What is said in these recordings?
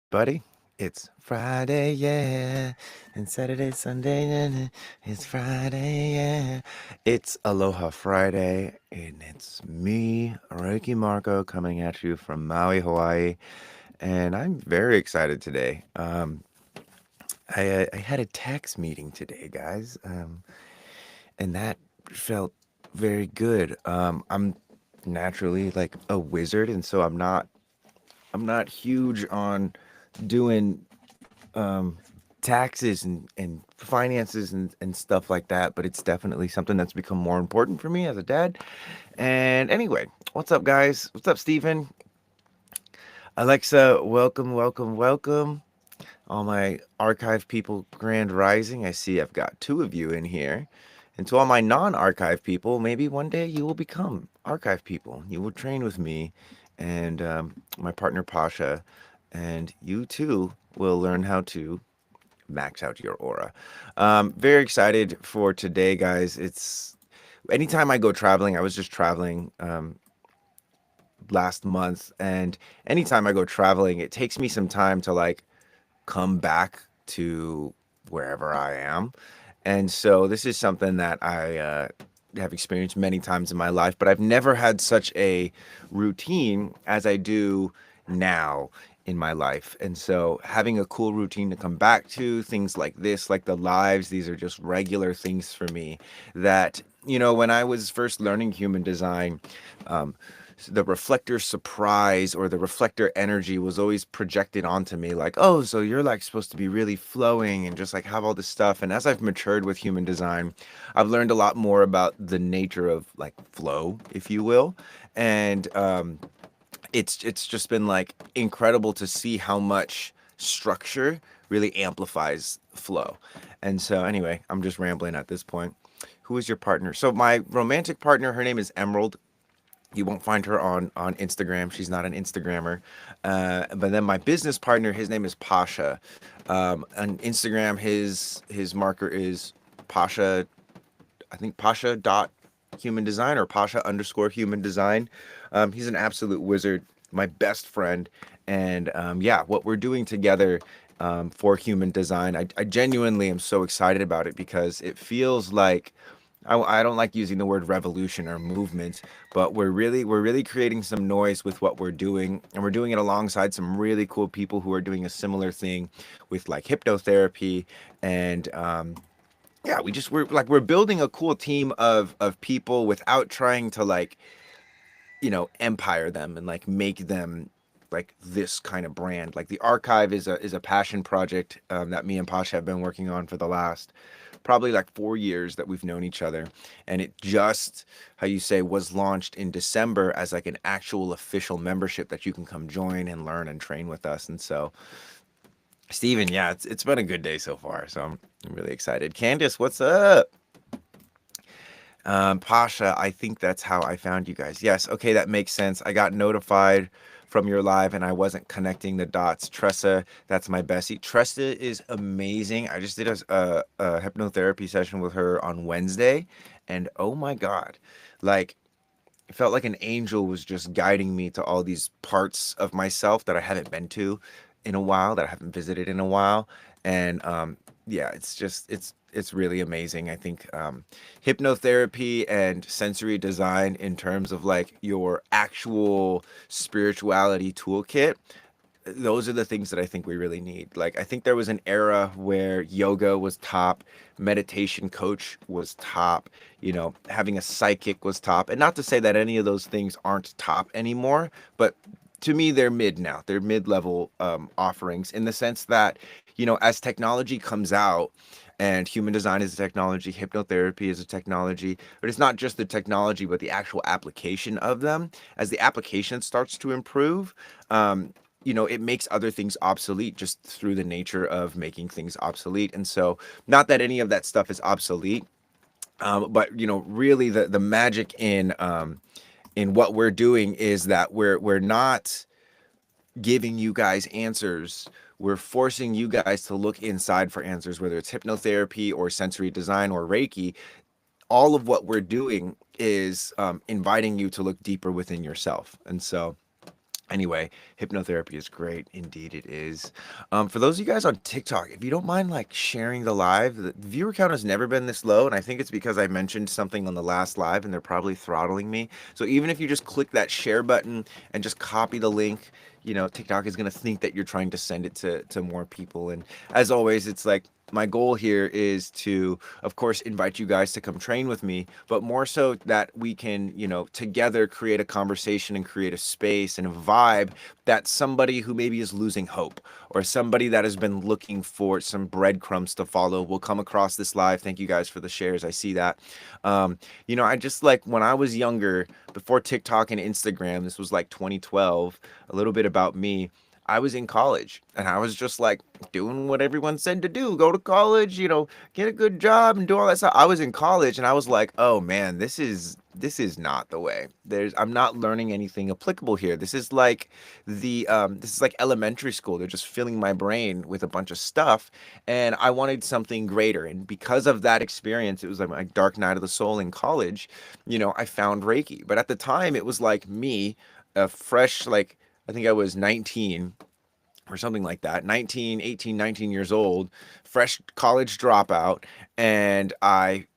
buddy. It's Friday, yeah, and Saturday, Sunday, it's Friday, yeah. It's Aloha Friday, and it's me, Reikimarco, coming at you from Maui, Hawaii, and I'm very excited today. I had a tax meeting today, guys, and that felt very good. I'm naturally like a wizard, and so I'm not huge on doing taxes and finances and stuff like that, but it's definitely something that's become more important for me as a dad. And anyway, what's up, guys? What's up, Stephen? Alexa, welcome, welcome, welcome. All my archive people, Grand Rising. I see I've got two of you in here. And to all my non archive people, maybe one day you will become archive people. You will train with me and my partner, Pasha, and you too will learn how to max out your aura. Very excited for today, guys. It's anytime I go traveling, I was just traveling last month, and anytime I go traveling, it takes me some time to like come back to wherever I am. And so this is something that I have experienced many times in my life, but I've never had such a routine as I do now in my life. And so having a cool routine to come back to, things like this, like the lives, these are just regular things for me that, when I was first learning human design, um, the reflector surprise or the reflector energy was always projected onto me like, oh, so you're like supposed to be really flowing and just like have all this stuff. And as I've matured with human design, I've learned a lot more about the nature of like flow, if you will. And it's just been like incredible to see how much structure really amplifies flow. And so anyway, I'm just rambling at this point. Who is your partner? So my romantic partner, her name is Emerald. You won't find her on Instagram. She's not an Instagrammer. But then my business partner, his name is Pasha. On Instagram, his marker is Pasha. I think Pasha dot human design or Pasha underscore human design. He's an absolute wizard, my best friend, and yeah, what we're doing together for human design, I genuinely am so excited about it because it feels like I don't like using the word revolution or movement, but we're really creating some noise with what we're doing, and we're doing it alongside some really cool people who are doing a similar thing with like hypnotherapy and yeah, we're building a cool team of people without trying to like empire them and like make them like this kind of brand. Like the archive is a passion project that me and Pasha have been working on for the last probably like 4 years that we've known each other, and it just, how you say, was launched in December as like an actual official membership that you can come join and learn and train with us. And so, Steven, yeah, it's been a good day so far, so I'm really excited. Candace, what's up? Pasha, I think that's how I found you guys. Yes, okay, that makes sense. I got notified from your live and I wasn't connecting the dots. Tressa, that's my bestie. Tressa is amazing. I just did a hypnotherapy session with her on Wednesday, and oh my God, like, it felt like an angel was just guiding me to all these parts of myself that I haven't been to in a while, that I haven't visited in a while. And yeah, it's really amazing. I think hypnotherapy and sensory design in terms of like your actual spirituality toolkit, those are the things that I think we really need. Like, I think there was an era where yoga was top, meditation coach was top, having a psychic was top. And not to say that any of those things aren't top anymore, but to me, they're mid now. They're mid-level offerings in the sense that, as technology comes out, and human design is a technology, hypnotherapy is a technology, but it's not just the technology, but the actual application of them. As the application starts to improve, it makes other things obsolete just through the nature of making things obsolete. And so, not that any of that stuff is obsolete, but really the magic in what we're doing is that we're not giving you guys answers. We're forcing you guys to look inside for answers, whether it's hypnotherapy or sensory design or Reiki. All of what we're doing is inviting you to look deeper within yourself. And so Anyway, hypnotherapy is great. Indeed, it is. For those of you guys on TikTok, if you don't mind like sharing the live, the viewer count has never been this low, and I think it's because I mentioned something on the last live, and they're probably throttling me. So even if you just click that share button and just copy the link, TikTok is gonna think that you're trying to send it to more people. And as always, it's like my goal here is to, of course, invite you guys to come train with me, but more so that we can, together create a conversation and create a space and a vibe that somebody who maybe is losing hope or somebody that has been looking for some breadcrumbs to follow will come across this live. Thank you guys for the shares. I see that. I just like when I was younger, before TikTok and Instagram, this was like 2012, a little bit about me. I was in college and I was just like doing what everyone said to do, go to college, get a good job and do all that stuff. I was in college and I was like, oh man, this is not the way. I'm not learning anything applicable here. This is like elementary school. They're just filling my brain with a bunch of stuff, and I wanted something greater. And because of that experience, it was like my dark night of the soul in college. I found Reiki, but at the time it was like me, a fresh like I think I was 19 or something like that, 19, 18, 19 years old, fresh college dropout, and I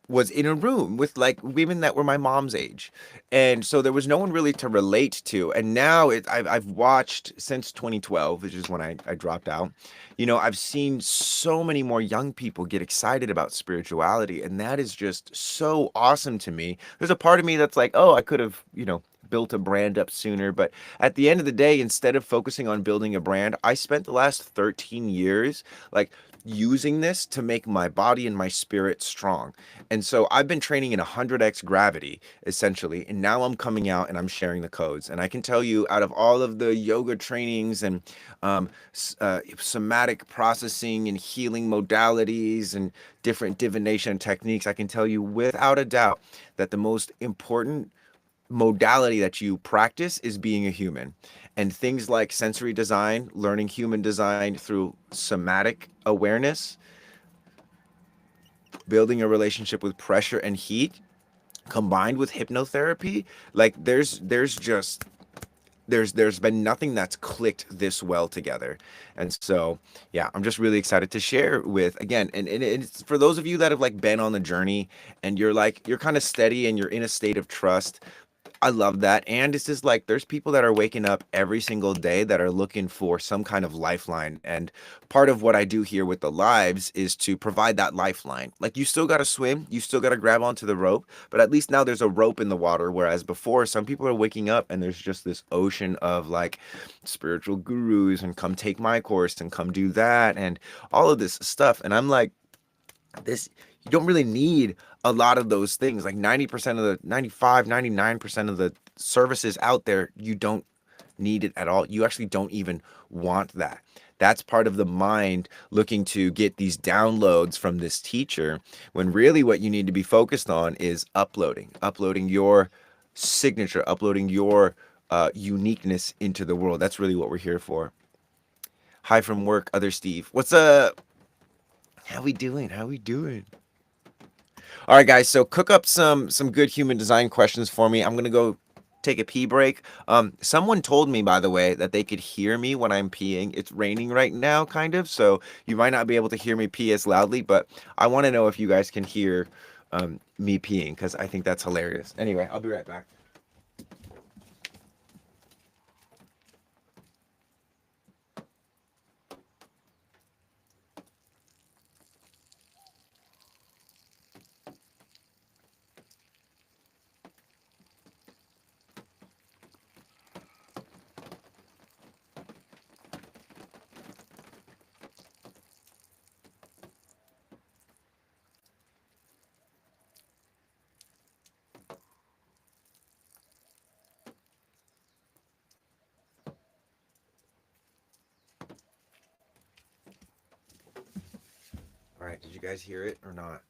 was in a room with like women that were my mom's age. And so there was no one really to relate to. And now I've watched since 2012, which is when I dropped out. I've seen so many more young people get excited about spirituality. And that is just so awesome to me. There's a part of me that's like, oh, I could have, built a brand up sooner. But at the end of the day, instead of focusing on building a brand, I spent the last 13 years like using this to make my body and my spirit strong. And so I've been training in 100x gravity essentially, and now I'm coming out and I'm sharing the codes. And I can tell you, out of all of the yoga trainings and somatic processing and healing modalities and different divination techniques, I can tell you without a doubt that the most important modality that you practice is being a human. And things like sensory design, learning human design through somatic awareness, building a relationship with pressure and heat, combined with hypnotherapy, like there's been nothing that's clicked this well together. And so yeah, I'm just really excited to share with, again, and it's for those of you that have like been on the journey and you're kind of steady and you're in a state of trust. I love that. And it's just like there's people that are waking up every single day that are looking for some kind of lifeline. And part of what I do here with the lives is to provide that lifeline. Like you still got to swim, you still got to grab onto the rope, but at least now there's a rope in the water. Whereas before, some people are waking up and there's just this ocean of like spiritual gurus and come take my course and come do that and all of this stuff. And I'm like, this you don't really need a lot of those things. Like 90% of the 95, 99% of the services out there, you don't need it at all. You actually don't even want that. That's part of the mind looking to get these downloads from this teacher, when really what you need to be focused on is uploading your signature, uploading your uniqueness into the world. That's really what we're here for. Hi from work, other Steve. What's up? How we doing? How we doing? All right, guys. So cook up some good human design questions for me. I'm gonna go take a pee break. Someone told me, by the way, that they could hear me when I'm peeing. It's raining right now, kind of, so you might not be able to hear me pee as loudly, but I want to know if you guys can hear me peeing because I think that's hilarious. Anyway, I'll be right back. All right, did you guys hear it or not?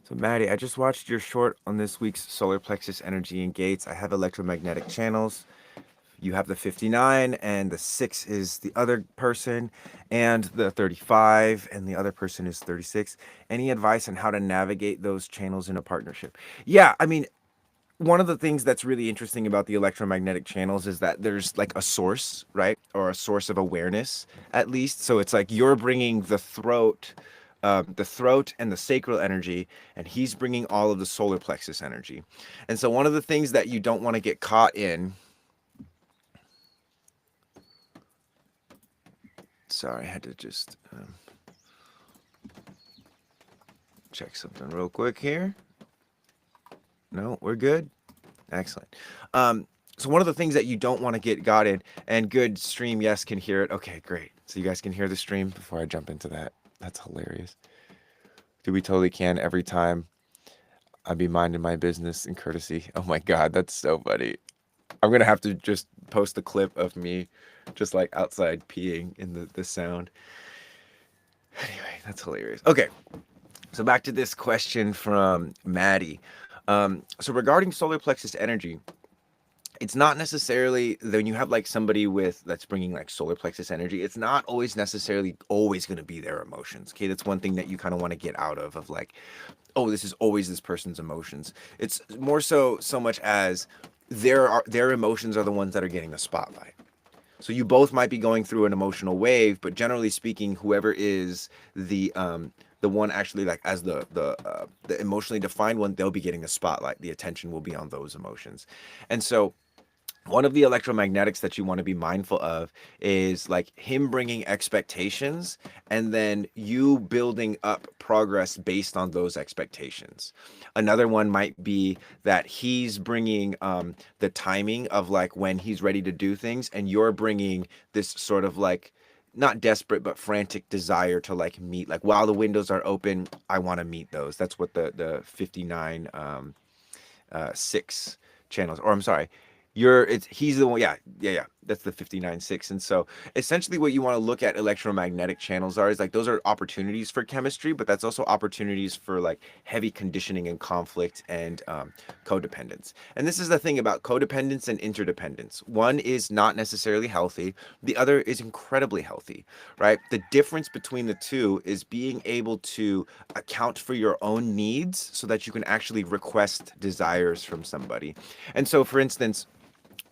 So, Maddie, I just watched your short on this week's solar plexus energy and gates. I have electromagnetic channels. you have the 59 and the 6 is the other person, and the 35 and the other person is 36. Any advice on how to navigate those channels in a partnership? Yeah, I mean, one of the things that's really interesting about the electromagnetic channels is that there's like a source, right? Or a source of awareness, at least. So it's like you're bringing the throat and the sacral energy, and he's bringing all of the solar plexus energy. And so one of the things that you don't want to get caught in, sorry, I had to just check something real quick here. No, we're good. Excellent. So one of the things that you don't want to get got in, and good stream, yes, can hear it. Okay, great. So you guys can hear the stream before I jump into that. That's hilarious. Do we totally can every time I be minding my business and courtesy? Oh my God, that's so funny. I'm gonna have to just post a clip of me just like outside peeing in the sound. Anyway, that's hilarious. Okay, so back to this question from Maddie. So regarding solar plexus energy, it's not necessarily when you have like somebody with that's bringing like solar plexus energy, it's not always necessarily always going to be their emotions. Okay, that's one thing that you kind of want to get out of like, oh, this is always this person's emotions. It's more so much as their emotions are the ones that are getting the spotlight. So you both might be going through an emotional wave, but generally speaking, whoever is the one actually like as the emotionally defined one, they'll be getting the spotlight. The attention will be on those emotions. And so one of the electromagnetics that you want to be mindful of is like him bringing expectations and then you building up progress based on those expectations. Another one might be that he's bringing the timing of like when he's ready to do things, and you're bringing this sort of like not desperate but frantic desire to like meet, like while the windows are open, I want to meet those. That's what the 59 6 channels, or I'm sorry, he's the one, yeah, that's the 59 6. And so essentially what you want to look at electromagnetic channels are is like those are opportunities for chemistry, but that's also opportunities for like heavy conditioning and conflict and codependence. And this is the thing about codependence and interdependence. One is not necessarily healthy, the other is incredibly healthy, right? The difference between the two is being able to account for your own needs so that you can actually request desires from somebody. And so for instance,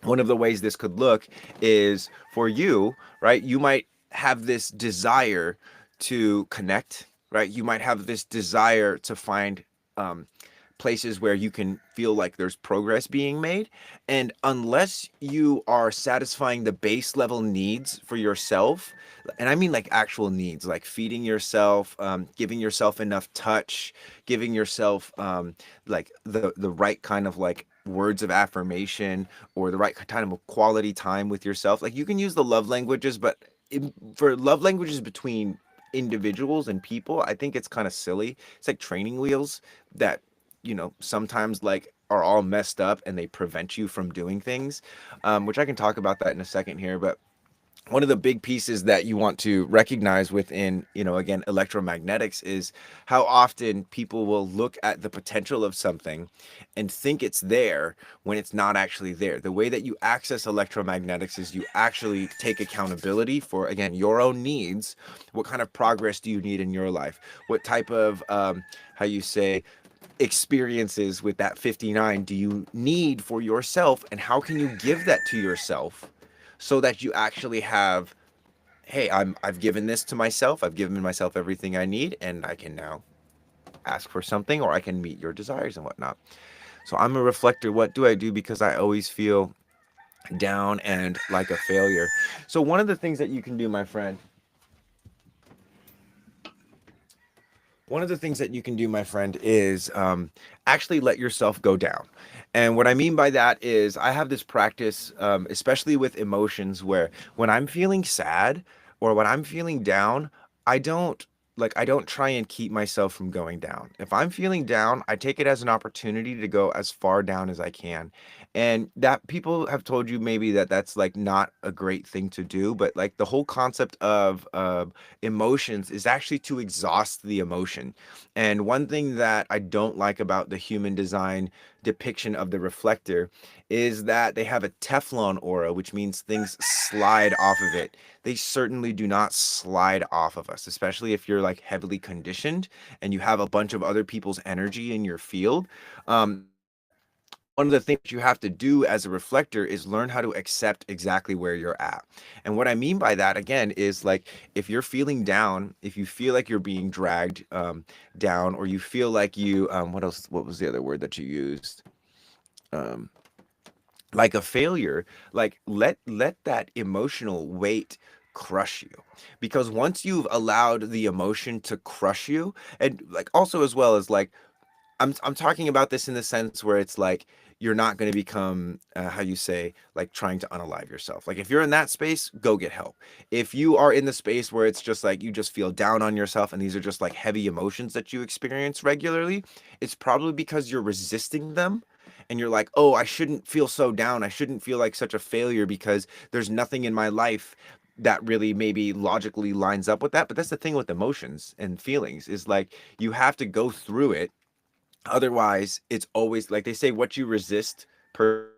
one of the ways this could look is for you, right? You might have this desire to connect, right? You might have this desire to find um, places where you can feel like there's progress being made. And unless you are satisfying the base level needs for yourself, and I mean like actual needs, like feeding yourself, giving yourself enough touch, giving yourself like the right kind of like words of affirmation or the right kind of quality time with yourself. Like you can use the love languages, but for love languages between individuals and people, I think it's kind of silly. It's like training wheels that sometimes like are all messed up and they prevent you from doing things, which I can talk about that in a second here. But one of the big pieces that you want to recognize within, again, electromagnetics is how often people will look at the potential of something and think it's there when it's not actually there. The way that you access electromagnetics is you actually take accountability for, again, your own needs. What kind of progress do you need in your life? What type of, how you say, experiences with that 59 do you need for yourself, and how can you give that to yourself so that you actually have, hey, I've given this to myself, I've given myself everything I need, and I can now ask for something, or I can meet your desires and whatnot. So I'm a reflector. What do I do because I always feel down and like a failure? So one of the things that you can do, my friend, one of the things that you can do, my friend, is actually let yourself go down. And what I mean by that is I have this practice, especially with emotions, where when I'm feeling sad or when I'm feeling down, I don't I don't try and keep myself from going down. If I'm feeling down, I take it as an opportunity to go as far down as I can. And that people have told you maybe that that's like not a great thing to do, but like the whole concept of emotions is actually to exhaust the emotion. And one thing that I don't like about the human design depiction of the reflector is that they have a Teflon aura, which means things slide off of it. They certainly do not slide off of us, especially if you're like heavily conditioned and you have a bunch of other people's energy in your field. One of the things you have to do as a reflector is learn how to accept exactly where you're at. And what I mean by that, again, is like if you're feeling down, if you feel like you're being dragged down, or you feel like what else, what was the other word that you used? Um, like a failure, like let that emotional weight crush you, because once you've allowed the emotion to crush you, and like also as well as like I'm talking about this in the sense where it's like you're not going to become how you say, like trying to unalive yourself. Like if you're in that space, go get help. If you are in the space where it's just like you just feel down on yourself and these are just like heavy emotions that you experience regularly, it's probably because you're resisting them. And you're like, oh, I shouldn't feel so down. I shouldn't feel like such a failure because there's nothing in my life that really maybe logically lines up with that. But that's the thing with emotions and feelings, is like you have to go through it. Otherwise, it's always like they say, what you resist per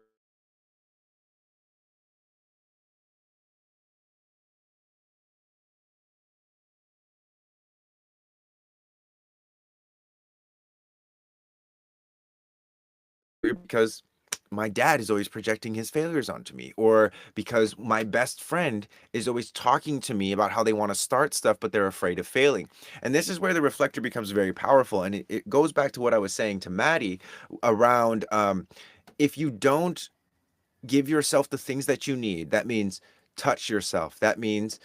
because my dad is always projecting his failures onto me, or because my best friend is always talking to me about how they want to start stuff but they're afraid of failing. And this is where the reflector becomes very powerful, and it goes back to what I was saying to Maddie around if you don't give yourself the things that you need. That means touch yourself. That means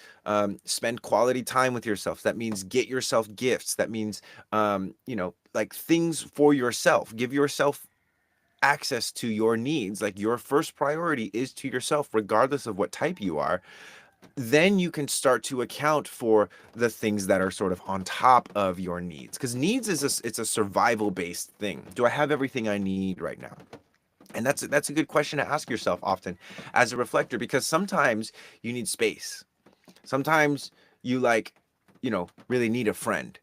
spend quality time with yourself. That means get yourself gifts. That means, like things for yourself. Give yourself access to your needs. Like your first priority is to yourself, regardless of what type you are. Then you can start to account for the things that are sort of on top of your needs. Because needs is it's a survival based thing. Do I have everything I need right now? And that's a good question to ask yourself often as a reflector, because sometimes you need space. Sometimes you like, really need a friend,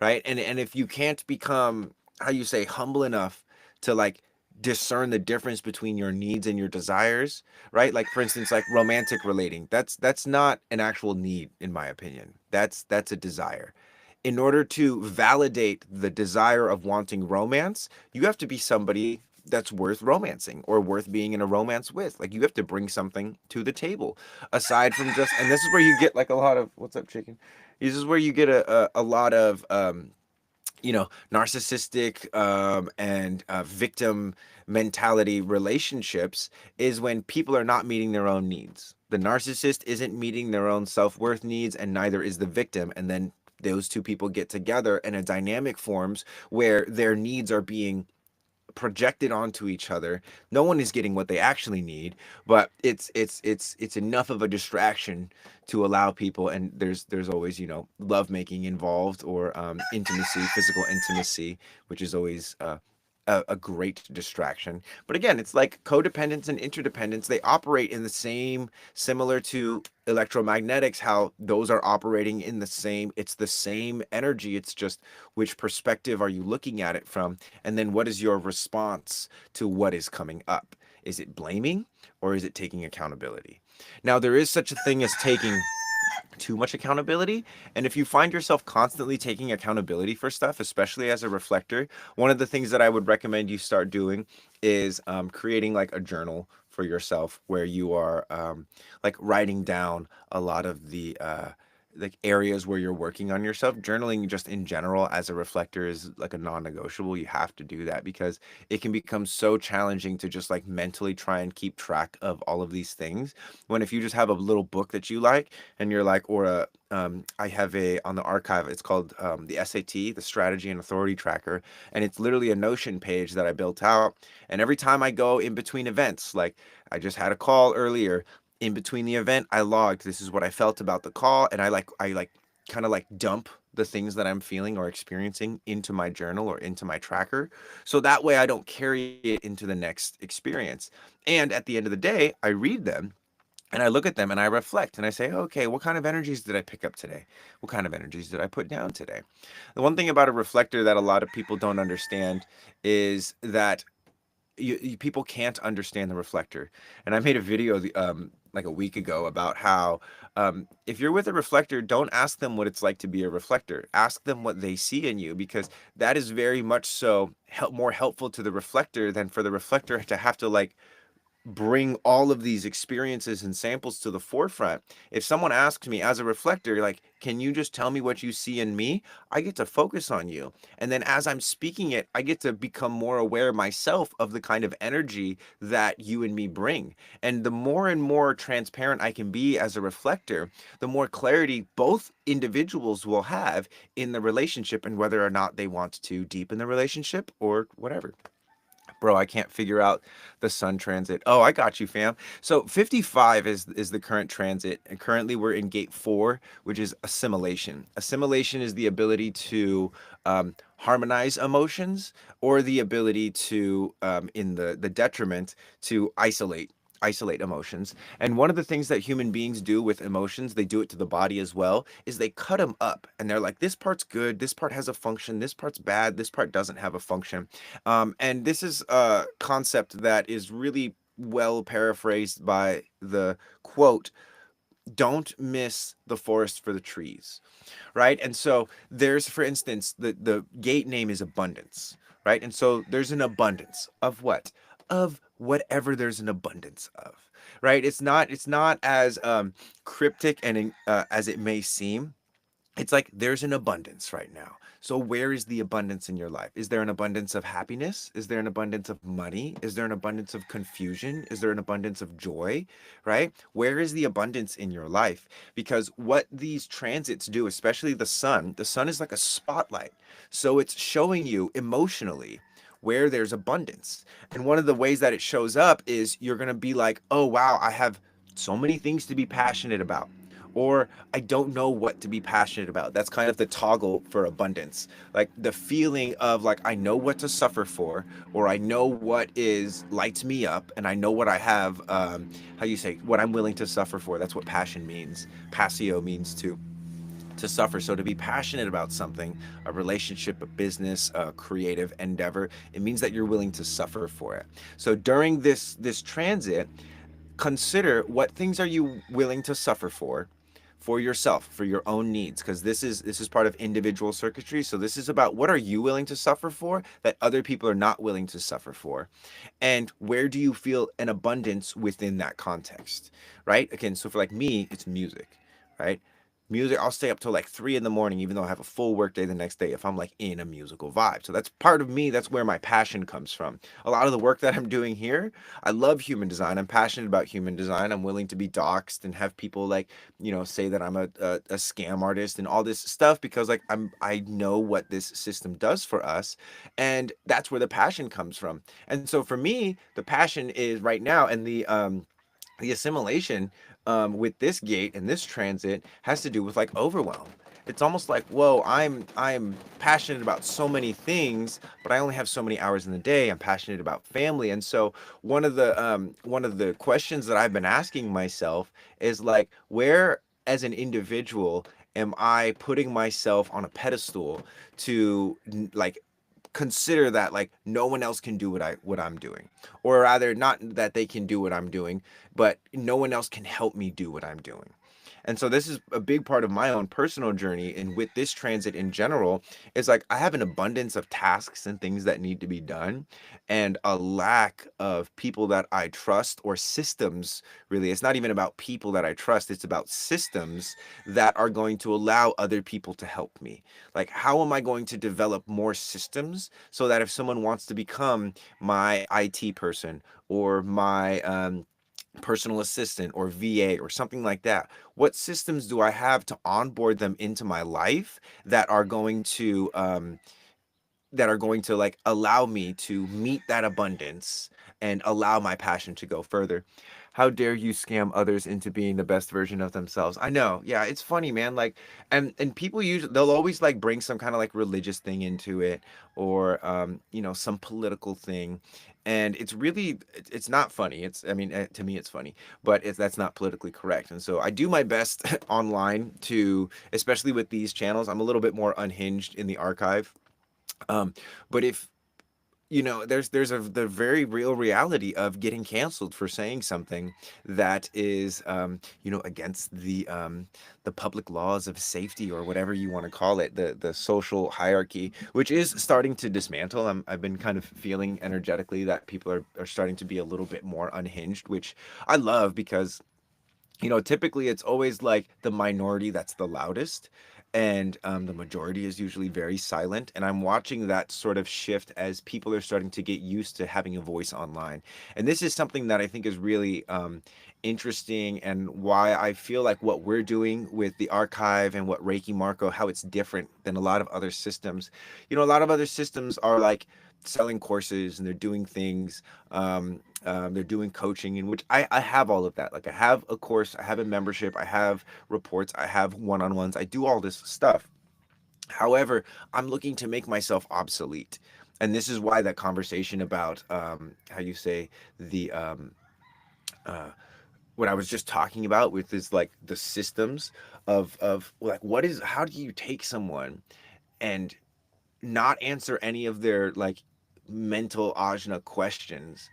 right? And if you can't become, how you say, humble enough to like discern the difference between your needs and your desires, right? Like for instance, like romantic relating. That's not an actual need in my opinion. That's a desire. In order to validate the desire of wanting romance, you have to be somebody that's worth romancing or worth being in a romance with. Like you have to bring something to the table aside from just, and this is where you get like a lot of, what's up, chicken? This is where you get a lot of narcissistic and victim mentality relationships, is when people are not meeting their own needs. The narcissist isn't meeting their own self-worth needs, and neither is the victim. And then those two people get together and a dynamic forms where their needs are being projected onto each other. No one is getting what they actually need, but it's enough of a distraction to allow people. And there's always love making involved, or intimacy, physical intimacy, which is always a great distraction. But again, it's like codependence and interdependence. They operate in the same, similar to electromagnetics, how those are operating in the same, it's the same energy. It's just which perspective are you looking at it from? And then what is your response to what is coming up? Is it blaming, or is it taking accountability? Now, there is such a thing as taking too much accountability. And if you find yourself constantly taking accountability for stuff, especially as a reflector, one of the things that I would recommend you start doing is creating like a journal for yourself where you are like writing down a lot of the like areas where you're working on yourself. Journaling just in general as a reflector is like a non-negotiable. You have to do that because it can become so challenging to just like mentally try and keep track of all of these things, when if you just have a little book that you like, and you're like, or a I have a on the archive, it's called the SAT, the Strategy and Authority Tracker, and it's literally a Notion page that I built out. And every time I go in between events, like I just had a call earlier, in between the event, I logged, this is what I felt about the call, and I kind of like dump the things that I'm feeling or experiencing into my journal or into my tracker. So that way I don't carry it into the next experience. And at the end of the day, I read them and I look at them and I reflect and I say, okay, what kind of energies did I pick up today? What kind of energies did I put down today? The one thing about a reflector that a lot of people don't understand is that people can't understand the reflector. And I made a video like a week ago about how if you're with a reflector, don't ask them what it's like to be a reflector. Ask them what they see in you, because that is very much so more helpful to the reflector than for the reflector to have to like bring all of these experiences and samples to the forefront. If someone asks me as a reflector, like, can you just tell me what you see in me? I get to focus on you. And then as I'm speaking it, I get to become more aware myself of the kind of energy that you and me bring. And the more and more transparent I can be as a reflector, the more clarity both individuals will have in the relationship and whether or not they want to deepen the relationship or whatever. Bro, I can't figure out the sun transit. Oh, I got you, fam. So 55 is the current transit, and currently we're in gate 4, which is assimilation. Assimilation is the ability to harmonize emotions, or the ability to, in the detriment, to isolate emotions. And one of the things that human beings do with emotions, they do it to the body as well, is they cut them up, and they're like, this part's good, this part has a function, this part's bad, this part doesn't have a function. And this is a concept that is really well paraphrased by the quote, don't miss the forest for the trees, right? And so there's, for instance, the gate name is abundance, right? And so there's an abundance of what? Of whatever there's an abundance of, right? It's not as cryptic and as it may seem. It's like there's an abundance right now. So where is the abundance in your life? Is there an abundance of happiness? Is there an abundance of money? Is there an abundance of confusion? Is there an abundance of joy? Right? Where is the abundance in your life? Because what these transits do, especially the sun is like a spotlight. So it's showing you emotionally where there's abundance. And one of the ways that it shows up is you're going to be like, "Oh wow, I have so many things to be passionate about." Or I don't know what to be passionate about. That's kind of the toggle for abundance. Like the feeling of like I know what to suffer for, or I know what is lights me up, and I know what I have. How you say what I'm willing to suffer for? That's what passion means. Passio means to suffer. So to be passionate about something, a relationship, a business, a creative endeavor, it means that you're willing to suffer for it. So during this transit, consider what things are you willing to suffer for yourself, for your own needs, because this is part of individual circuitry. So this is about what are you willing to suffer for that other people are not willing to suffer for, and where do you feel an abundance within that context, right? Again, so for like me, it's music, right? Music, I'll stay up till like 3 in the morning, even though I have a full work day the next day, if I'm like in a musical vibe. So that's part of me. That's where my passion comes from. A lot of the work that I'm doing here, I love human design. I'm passionate about human design. I'm willing to be doxxed and have people like, say that I'm a scam artist and all this stuff, because like I know what this system does for us, and that's where the passion comes from. And so for me, the passion is right now, and the assimilation with this gate and this transit has to do with like overwhelm. It's almost like, whoa, I'm passionate about so many things, but I only have so many hours in the day. I'm passionate about family. And so one of the questions that I've been asking myself is like, where as an individual am I putting myself on a pedestal to like consider that like no one else can do what I'm doing, or rather not that they can do what I'm doing, but no one else can help me do what I'm doing. And so this is a big part of my own personal journey, and with this transit in general, is like I have an abundance of tasks and things that need to be done, and a lack of people that I trust, or systems. Really, it's not even about people that I trust, it's about systems that are going to allow other people to help me. Like, how am I going to develop more systems so that if someone wants to become my IT person, or my personal assistant, or VA, or something like that, what systems do I have to onboard them into my life that are going to like allow me to meet that abundance and allow my passion to go further. How dare you scam others into being the best version of themselves? I know. Yeah, it's funny, man. Like, and people usually, they'll always like bring some kind of like religious thing into it, or some political thing. And it's really it's not funny. It's, I mean, to me it's funny, but that's not politically correct. And so I do my best online to, especially with these channels, I'm a little bit more unhinged in the archive. um, but if there's the very real reality of getting canceled for saying something that is against the public laws of safety, or whatever you want to call it, the social hierarchy, which is starting to dismantle. I've been kind of feeling energetically that people are starting to be a little bit more unhinged, which I love, because typically it's always like the minority that's the loudest, and the majority is usually very silent. And I'm watching that sort of shift as people are starting to get used to having a voice online. And this is something that I think is really interesting, and why I feel like what we're doing with the archive and what Reikimarco, how it's different than a lot of other systems. A lot of other systems are like selling courses, and they're doing things, they're doing coaching, in which I have all of that. Like, I have a course, I have a membership, I have reports, I have one-on-ones, I do all this stuff. However, I'm looking to make myself obsolete. And this is why that conversation about how you say the uh, what I was just talking about with is like the systems of like, what is how do you take someone and not answer any of their like mental ajna questions,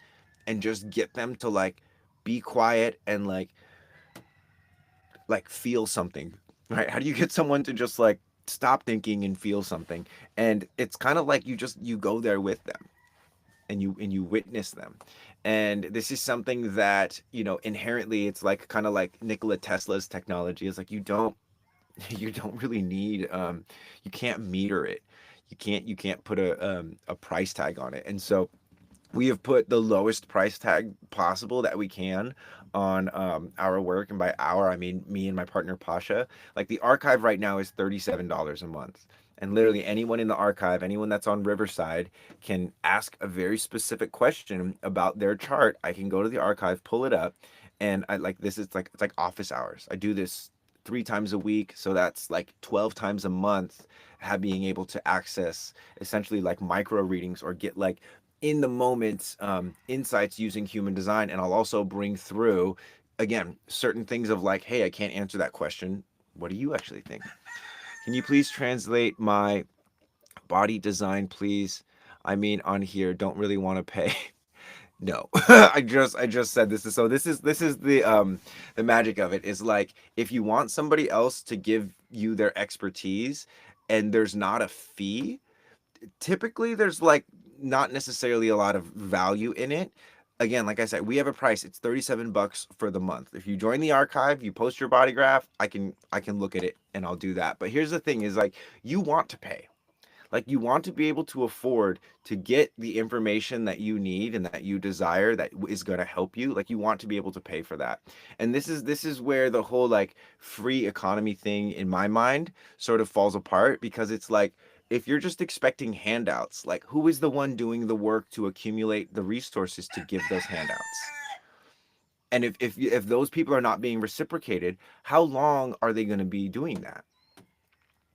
and just get them to like be quiet and like feel something, right? How do you get someone to just like stop thinking and feel something? And it's kind of like you go there with them, and you witness them. And this is something that, inherently, it's like kind of like Nikola Tesla's technology is like, you don't really need, you can't meter it, you can't put a price tag on it. And so we have put the lowest price tag possible that we can on our work. And by our, I mean me and my partner Pasha. Like, the archive right now is $37 a month. And literally anyone in the archive, anyone that's on Riverside, can ask a very specific question about their chart. I can go to the archive, pull it up, and I like this is like, it's like office hours. I do this 3 times a week, so that's like 12 times a month. Have being able to access essentially like micro readings, or get like in the moment insights using human design. And I'll also bring through, again, certain things of like, hey, I can't answer that question. What do you actually think? Can you please translate my body design, please? I mean, on here, don't really want to pay. No. I just said this is so this is the magic of it, is like, if you want somebody else to give you their expertise and there's not a fee, typically there's like not necessarily a lot of value in it. Again, like I said, we have a price. It's $37 for the month. If you join the archive, you post your body graph, I can look at it and I'll do that. But here's the thing, is like, you want to pay. Like, you want to be able to afford to get the information that you need and that you desire, that is going to help you. Like, you want to be able to pay for that. And this is where the whole like free economy thing in my mind sort of falls apart, because it's like, if you're just expecting handouts, like, who is the one doing the work to accumulate the resources to give those handouts? And if those people are not being reciprocated, how long are they going to be doing that?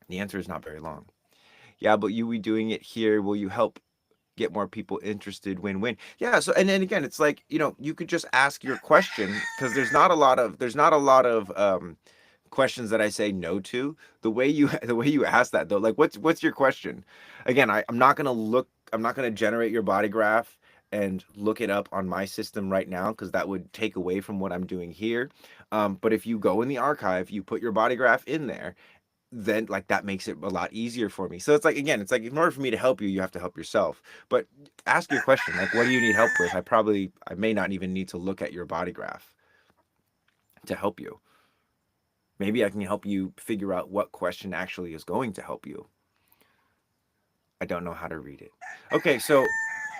The answer is not very long. Yeah, but you be doing it here. Will you help get more people interested? Win-win. Yeah. So, and then again, it's like, you could just ask your question, because there's not a lot of questions that I say no to. The way you ask that though, like, what's your question? Again, I'm not gonna generate your body graph and look it up on my system right now, because that would take away from what I'm doing here. But if you go in the archive, you put your body graph in there, then like that makes it a lot easier for me. So it's like, again, it's like, in order for me to help you, you have to help yourself. But ask your question, like, what do you need help with? I may not even need to look at your body graph to help you. Maybe I can help you figure out what question actually is going to help you. I don't know how to read it. Okay, so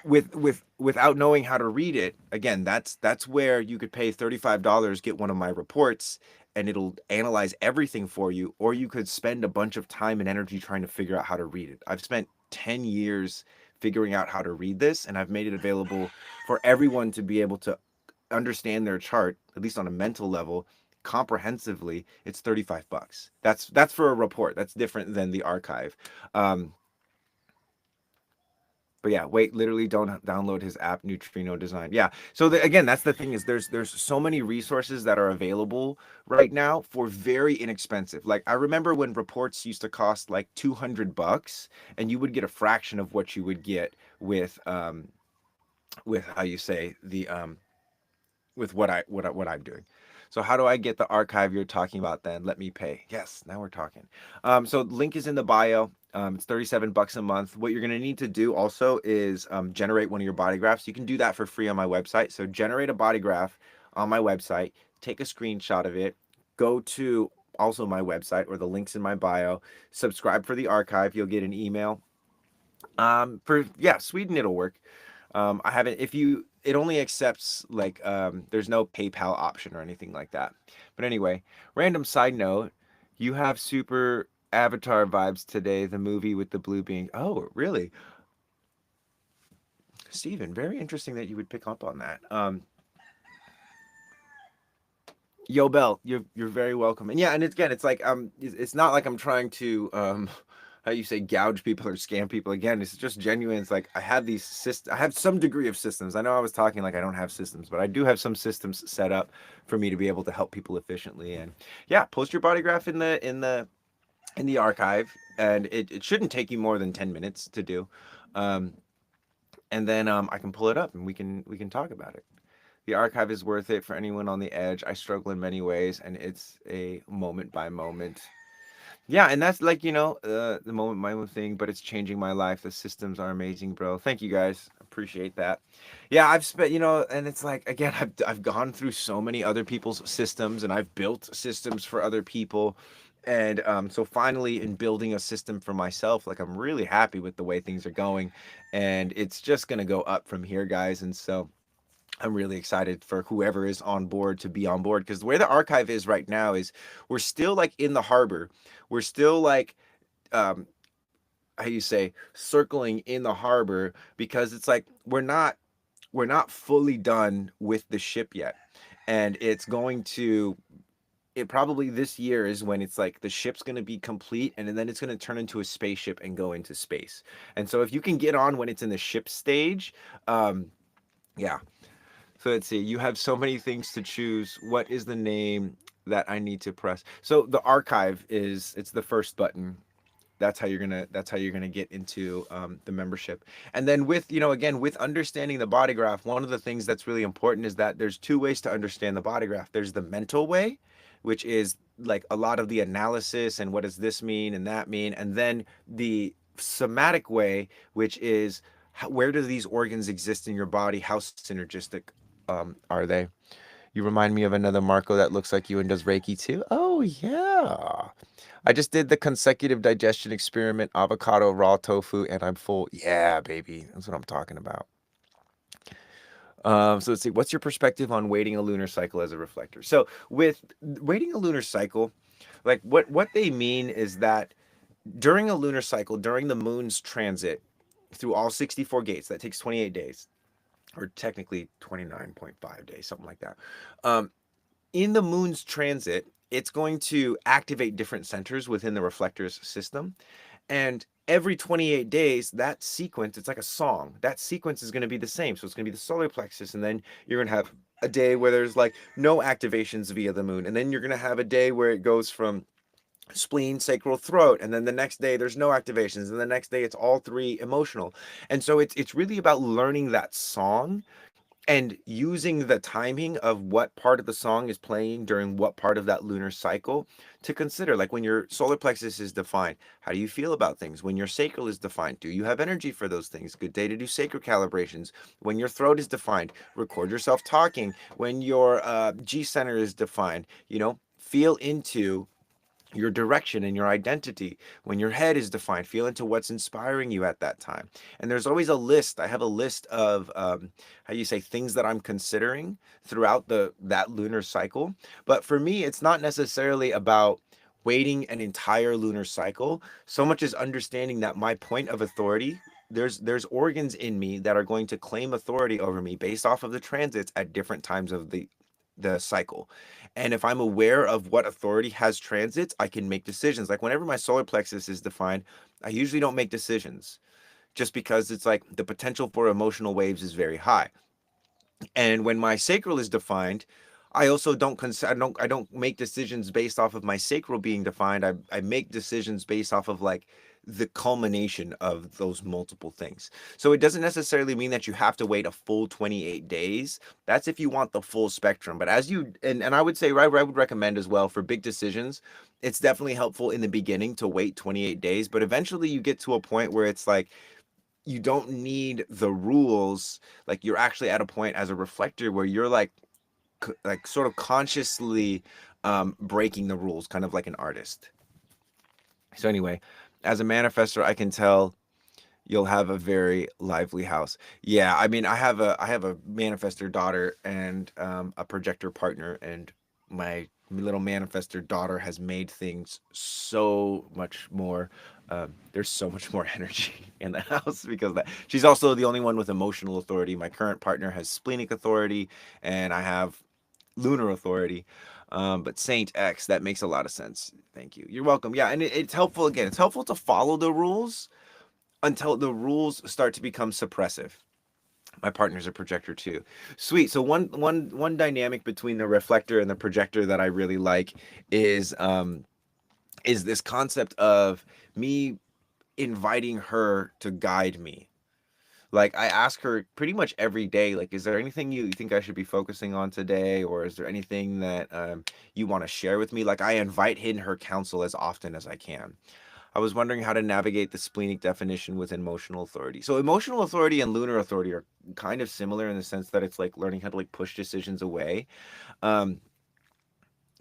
without knowing how to read it, again, that's where you could pay $35, get one of my reports, and it'll analyze everything for you. Or you could spend a bunch of time and energy trying to figure out how to read it. I've spent 10 years figuring out how to read this, and I've made it available for everyone to be able to understand their chart, at least on a mental level, comprehensively. It's $35. That's for a report. That's different than the archive. um But yeah, wait, literally don't download his app, Neutrino Design. Yeah. So again, that's the thing is there's so many resources that are available right now for very inexpensive. Like I remember when reports used to cost like $200, and you would get a fraction of what you would get with how you say the with what I'm doing. So how do I get the archive you're talking about then? Let me pay. Yes, now we're talking. So link is in the bio. It's $37 a month. What you're gonna need to do also is generate one of your body graphs. You can do that for free on my website. So generate a body graph on my website, take a screenshot of it, go to also my website or the links in my bio, subscribe for the archive. You'll get an email. For yeah, Sweden it'll work. I haven't, if you, it only accepts like, there's no PayPal option or anything like that. But anyway, random side note, you have super Avatar vibes today, the movie with the blue being. Oh, really? Steven, very interesting that you would pick up on that. Yo, Bell, you're very welcome. And yeah, and it's, again, it's like it's not like I'm trying to how you say gouge people or scam people. Again, it's just genuine. It's like I have these systems. I have some degree of systems. I know I was talking like I don't have systems, but I do have some systems set up for me to be able to help people efficiently. And yeah, post your body graph in the archive, and it shouldn't take you more than 10 minutes to do. Um, and then I can pull it up and we can talk about it. The archive is worth it for anyone on the edge. I struggle in many ways, and it's a moment by moment. Yeah, and that's like, the moment by moment thing, but it's changing my life. The systems are amazing, bro. Thank you guys. Appreciate that. Yeah, I've spent, and it's like, again, I've gone through so many other people's systems, and I've built systems for other people. And so finally, in building a system for myself, like I'm really happy with the way things are going, and it's just gonna go up from here, guys. And so I'm really excited for whoever is on board to be on board, because the way the archive is right now is we're still like in the harbor. We're still like, um how you say, circling in the harbor, because it's like we're not fully done with the ship yet. And it's going to, it probably this year is when it's like the ship's going to be complete, and then it's going to turn into a spaceship and go into space. And so if you can get on when it's in the ship stage, yeah. So let's see. You have so many things to choose. What is the name that I need to press? So the archive is, it's the first button. That's how you're gonna get into the membership. And then with, again, with understanding the body graph, one of the things that's really important is that there's two ways to understand the body graph. There's the mental way, which is like a lot of the analysis and what does this mean and that mean, and then the somatic way, which is where do these organs exist in your body? How synergistic are they? You remind me of another Marco that looks like you and does Reiki too. Oh yeah. I just did the consecutive digestion experiment, avocado, raw tofu, and I'm full. Yeah, baby. That's what I'm talking about. So let's see. What's your perspective on waiting a lunar cycle as a reflector? So with waiting a lunar cycle, like what they mean is that during a lunar cycle, during the moon's transit through all 64 gates, that takes 28 days, or technically 29.5 days, something like that. Um, in the moon's transit, it's going to activate different centers within the reflector's system. And every 28 days, that sequence, it's like a song. That sequence is going to be the same. So it's going to be the solar plexus. And then you're going to have a day where there's like no activations via the moon. And then you're going to have a day where it goes from spleen, sacral, throat, and then the next day there's no activations, and the next day it's all three emotional. And so it's really about learning that song and using the timing of what part of the song is playing during what part of that lunar cycle to consider. Like when your solar plexus is defined, how do you feel about things? When your sacral is defined, do you have energy for those things? Good day to do sacral calibrations. When your throat is defined, record yourself talking. When your G center is defined, feel into your direction and your identity. When your head is defined, feel into what's inspiring you at that time. And there's always a list. I have a list of how you say, things that I'm considering throughout that lunar cycle. But for me, it's not necessarily about waiting an entire lunar cycle so much as understanding that my point of authority, there's organs in me that are going to claim authority over me based off of the transits at different times of the cycle. And if I'm aware of what authority has transits, I can make decisions. Like whenever my solar plexus is defined, I usually don't make decisions. just because it's like the potential for emotional waves is very high. And when my sacral is defined, I also don't make decisions based off of my sacral being defined. I make decisions based off of like the culmination of those multiple things. So it doesn't necessarily mean that you have to wait a full 28 days. That's if you want the full spectrum. But as you and I would say I would recommend as well for big decisions, it's definitely helpful in the beginning to wait 28 days, but eventually you get to a point where it's like you don't need the rules. Like you're actually at a point as a reflector where you're like sort of consciously breaking the rules, kind of like an artist. So anyway, as a manifester, I can tell you'll have a very lively house. Yeah, I mean, I have a manifestor daughter and a projector partner, and my little manifestor daughter has made things so much more. There's so much more energy in the house because of that. She's also the only one with emotional authority. My current partner has splenic authority, and I have lunar authority. But Saint X, that makes a lot of sense. Thank you. You're welcome. Yeah, and it's helpful again. It's helpful to follow the rules until the rules start to become suppressive. My partner's a projector too. Sweet. So one dynamic between the reflector and the projector that I really like is this concept of me inviting her to guide me. Like I ask her pretty much every day, like, is there anything you think I should be focusing on today, or is there anything that you want to share with me? Like I invite in her counsel as often as I can. I was wondering how to navigate the splenic definition with emotional authority. So emotional authority and lunar authority are kind of similar in the sense that it's like learning how to like push decisions away. Um,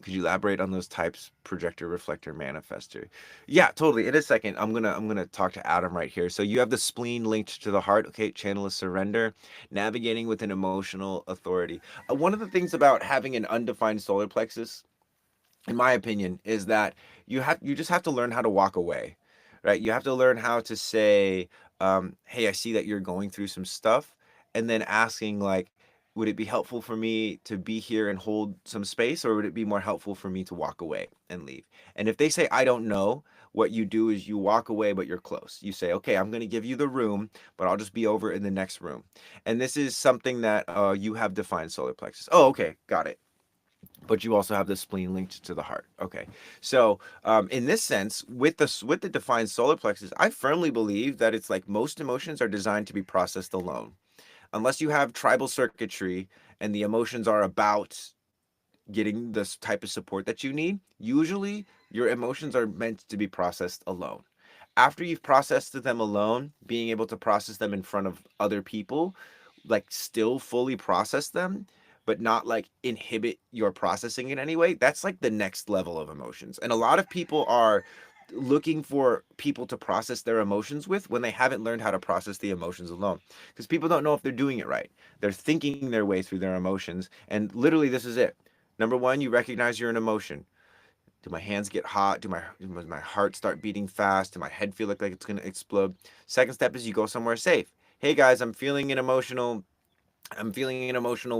could you elaborate on those types, projector, reflector, manifester? Yeah, totally. In a second, I'm gonna talk to Adam right here. So you have the spleen linked to the heart. Okay, channel is surrender, navigating with an emotional authority. One of the things about having an undefined solar plexus, in my opinion, is that you just have to learn how to walk away, right? You have to learn how to say, "Hey, I see that you're going through some stuff," and then asking like, "Would it be helpful for me to be here and hold some space, or would it be more helpful for me to walk away and leave?" And if they say, "I don't know," what you do is you walk away, but you're close. You say, "Okay, I'm going to give you the room, but I'll just be over in the next room." And this is something that you have defined solar plexus. Oh, okay, got it, but you also have the spleen linked to the heart. Okay, so in this sense, with the defined solar plexus, I firmly believe that it's like most emotions are designed to be processed alone, unless you have tribal circuitry and the emotions are about getting this type of support that you need. Usually, your emotions are meant to be processed alone. After you've processed them alone, being able to process them in front of other people, like still fully process them, but not like inhibit your processing in any way, that's like the next level of emotions. And a lot of people are looking for people to process their emotions with when they haven't learned how to process the emotions alone, because people don't know if they're doing it right. They're thinking their way through their emotions, and literally this is it. Number one, you recognize you're an emotion. Do my hands get hot? Does my heart start beating fast? Do my head feel like it's gonna explode? Second step is you go somewhere safe. Hey guys, I'm feeling an emotional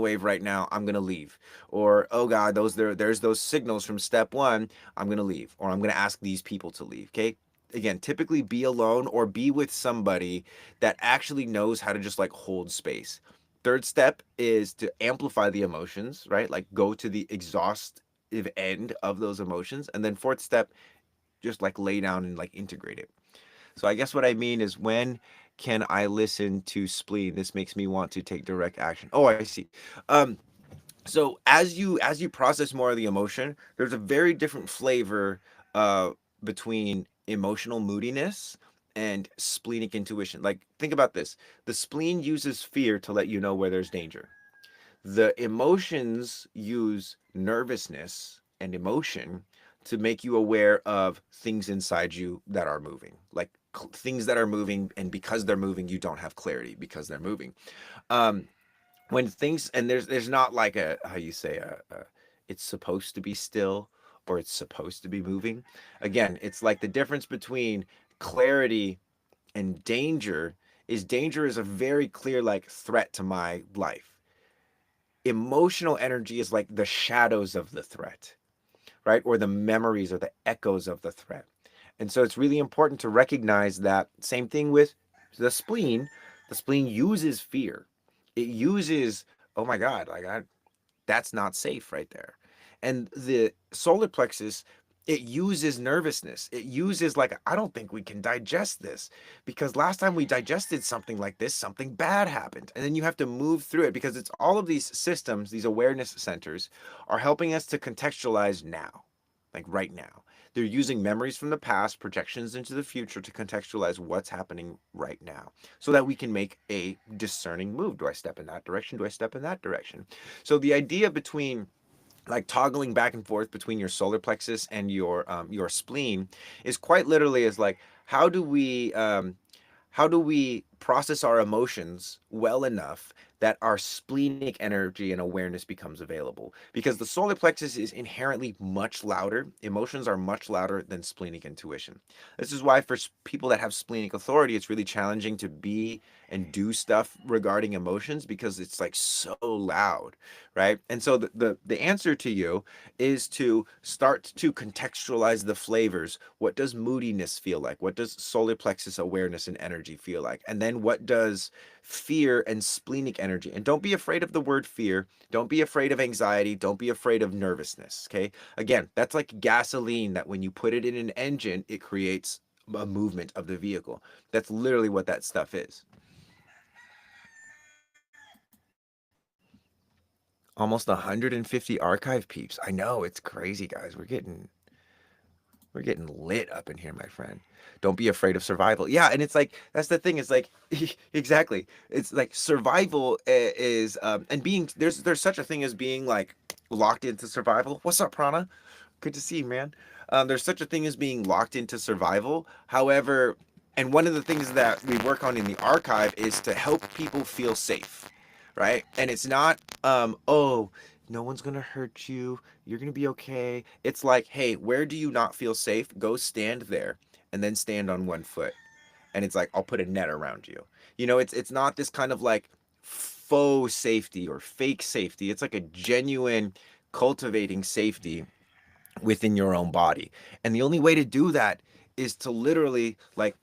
wave right now. I'm gonna leave. Or oh God, there's those signals from step one. I'm gonna leave. Or I'm gonna ask these people to leave. Okay. Again, typically be alone or be with somebody that actually knows how to just like hold space. Third step is to amplify the emotions, right? Like go to the exhaustive end of those emotions. And then fourth step, just like lay down and like integrate it. So I guess what I mean is, when can I listen to spleen? This makes me want to take direct action. Oh, I see. Um, so as you process more of the emotion, there's a very different flavor between emotional moodiness and splenic intuition. Like think about this. The spleen uses fear to let you know where there's danger. The emotions use nervousness and emotion to make you aware of things inside you that are moving, like things that are moving, and because they're moving you don't have clarity because they're moving. um when things, and there's not like a, how you say, it's supposed to be still or it's supposed to be moving. Again, it's like the difference between clarity and danger is danger is a very clear like threat to my life. Emotional energy is like the shadows of the threat, right? Or the memories or the echoes of the threat. And so it's really important to recognize that. Same thing with the spleen, the spleen uses fear. It uses, oh my God, that's not safe right there. And the solar plexus, it uses nervousness. It uses like, I don't think we can digest this because last time we digested something like this, something bad happened. And then you have to move through it because it's all of these systems, these awareness centers are helping us to contextualize now, like right now. They're using memories from the past, projections into the future to contextualize what's happening right now so that we can make a discerning move. Do I step in that direction? Do I step in that direction? So the idea between like toggling back and forth between your solar plexus and your spleen is quite literally is like how do we process our emotions well enough that our splenic energy and awareness becomes available? Because the solar plexus is inherently much louder. Emotions are much louder than splenic intuition. This is why for people that have splenic authority, it's really challenging to be and do stuff regarding emotions because it's like so loud, right? And so the answer to you is to start to contextualize the flavors. What does moodiness feel like? What does solar plexus awareness and energy feel like? And then what does fear and splenic energy? And don't be afraid of the word fear. Don't be afraid of anxiety. Don't be afraid of nervousness. Okay. Again, that's like gasoline that when you put it in an engine, it creates a movement of the vehicle. That's literally what that stuff is. Almost 150 archive peeps. I know it's crazy, guys. We're getting lit up in here, my friend. Don't be afraid of survival. Yeah, and it's like that's the thing. It's like exactly. It's like survival is and being there's such a thing as being like locked into survival. What's up, Prana? Good to see you, man. There's such a thing as being locked into survival. However, and one of the things that we work on in the archive is to help people feel safe, right? And it's not, oh, no one's gonna hurt you. You're gonna be okay. It's like, hey, where do you not feel safe? Go stand there, and then stand on one foot. And it's like, I'll put a net around you. It's not this kind of like faux safety or fake safety. It's like a genuine cultivating safety within your own body. And the only way to do that is to literally like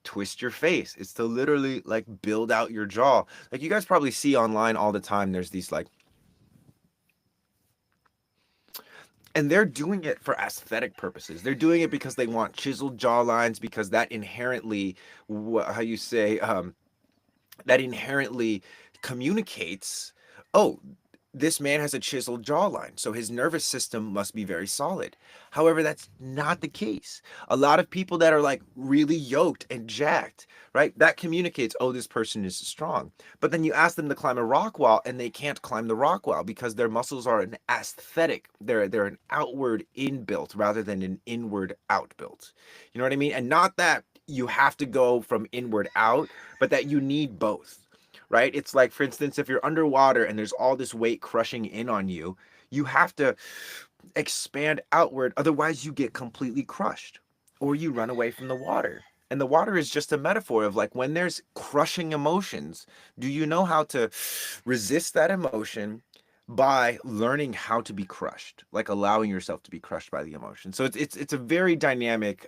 twist your face. It's to literally like build out your jaw. Like you guys probably see online all the time, there's these like, and they're doing it for aesthetic purposes. They're doing it because they want chiseled jaw lines because that inherently, how you say, that inherently communicates, oh, this man has a chiseled jawline, so his nervous system must be very solid. However, that's not the case. A lot of people that are like really yoked and jacked, right? That communicates, oh, this person is strong. But then you ask them to climb a rock wall and they can't climb the rock wall because their muscles are an aesthetic. They're an outward inbuilt rather than an inward outbuilt. You know what I mean? And not that you have to go from inward out, but that you need both, right? It's like, for instance, if you're underwater and there's all this weight crushing in on you, you have to expand outward. Otherwise, you get completely crushed or you run away from the water. And the water is just a metaphor of like when there's crushing emotions, do you know how to resist that emotion by learning how to be crushed, like allowing yourself to be crushed by the emotion? So it's a very dynamic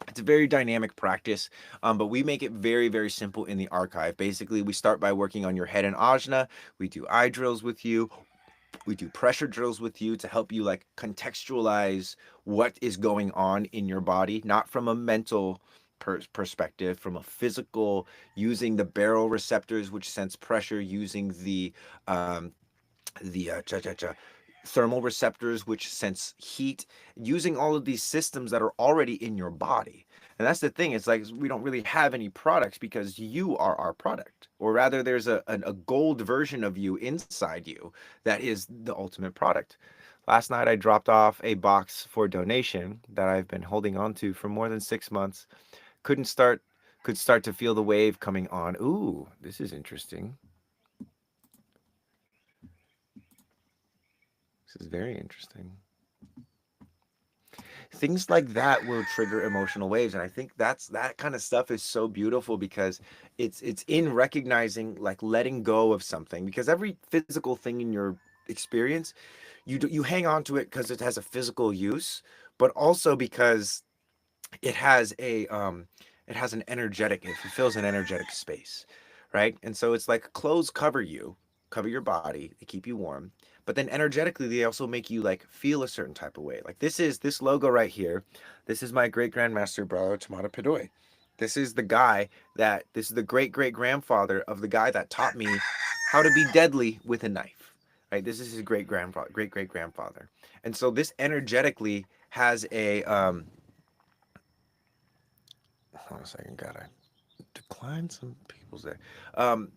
it's a very dynamic practice, but we make it very, very simple in the archive. Basically, we start by working on your head and ajna. We do eye drills with you. We do pressure drills with you to help you like contextualize what is going on in your body, not from a mental perspective, from a physical, using the barrel receptors, which sense pressure, using the thermal receptors which sense heat, using all of these systems that are already in your body. And that's the thing, it's like we don't really have any products because you are our product, or rather there's a gold version of you inside you that is the ultimate product. Last night I dropped off a box for donation that I've been holding on to for more than 6 months. Couldn't start could start to feel the wave coming on. Ooh, this is interesting. This is very interesting. Things like that will trigger emotional waves, and I think that kind of stuff is so beautiful because it's in recognizing, like, letting go of something, because every physical thing in your experience, you hang on to it because it has a physical use, but also because it has it has an energetic, it fulfills an energetic space, right? And so it's like clothes cover you, cover your body, they keep you warm, but then energetically they also make you like feel a certain type of way. Like this logo right here. This is my great grandmaster Brother Tamada Pedoi. This is the great great grandfather of the guy that taught me how to be deadly with a knife. Right? This is his great great grandfather. And so this energetically has a hold on a second, gotta decline some people's there. Um,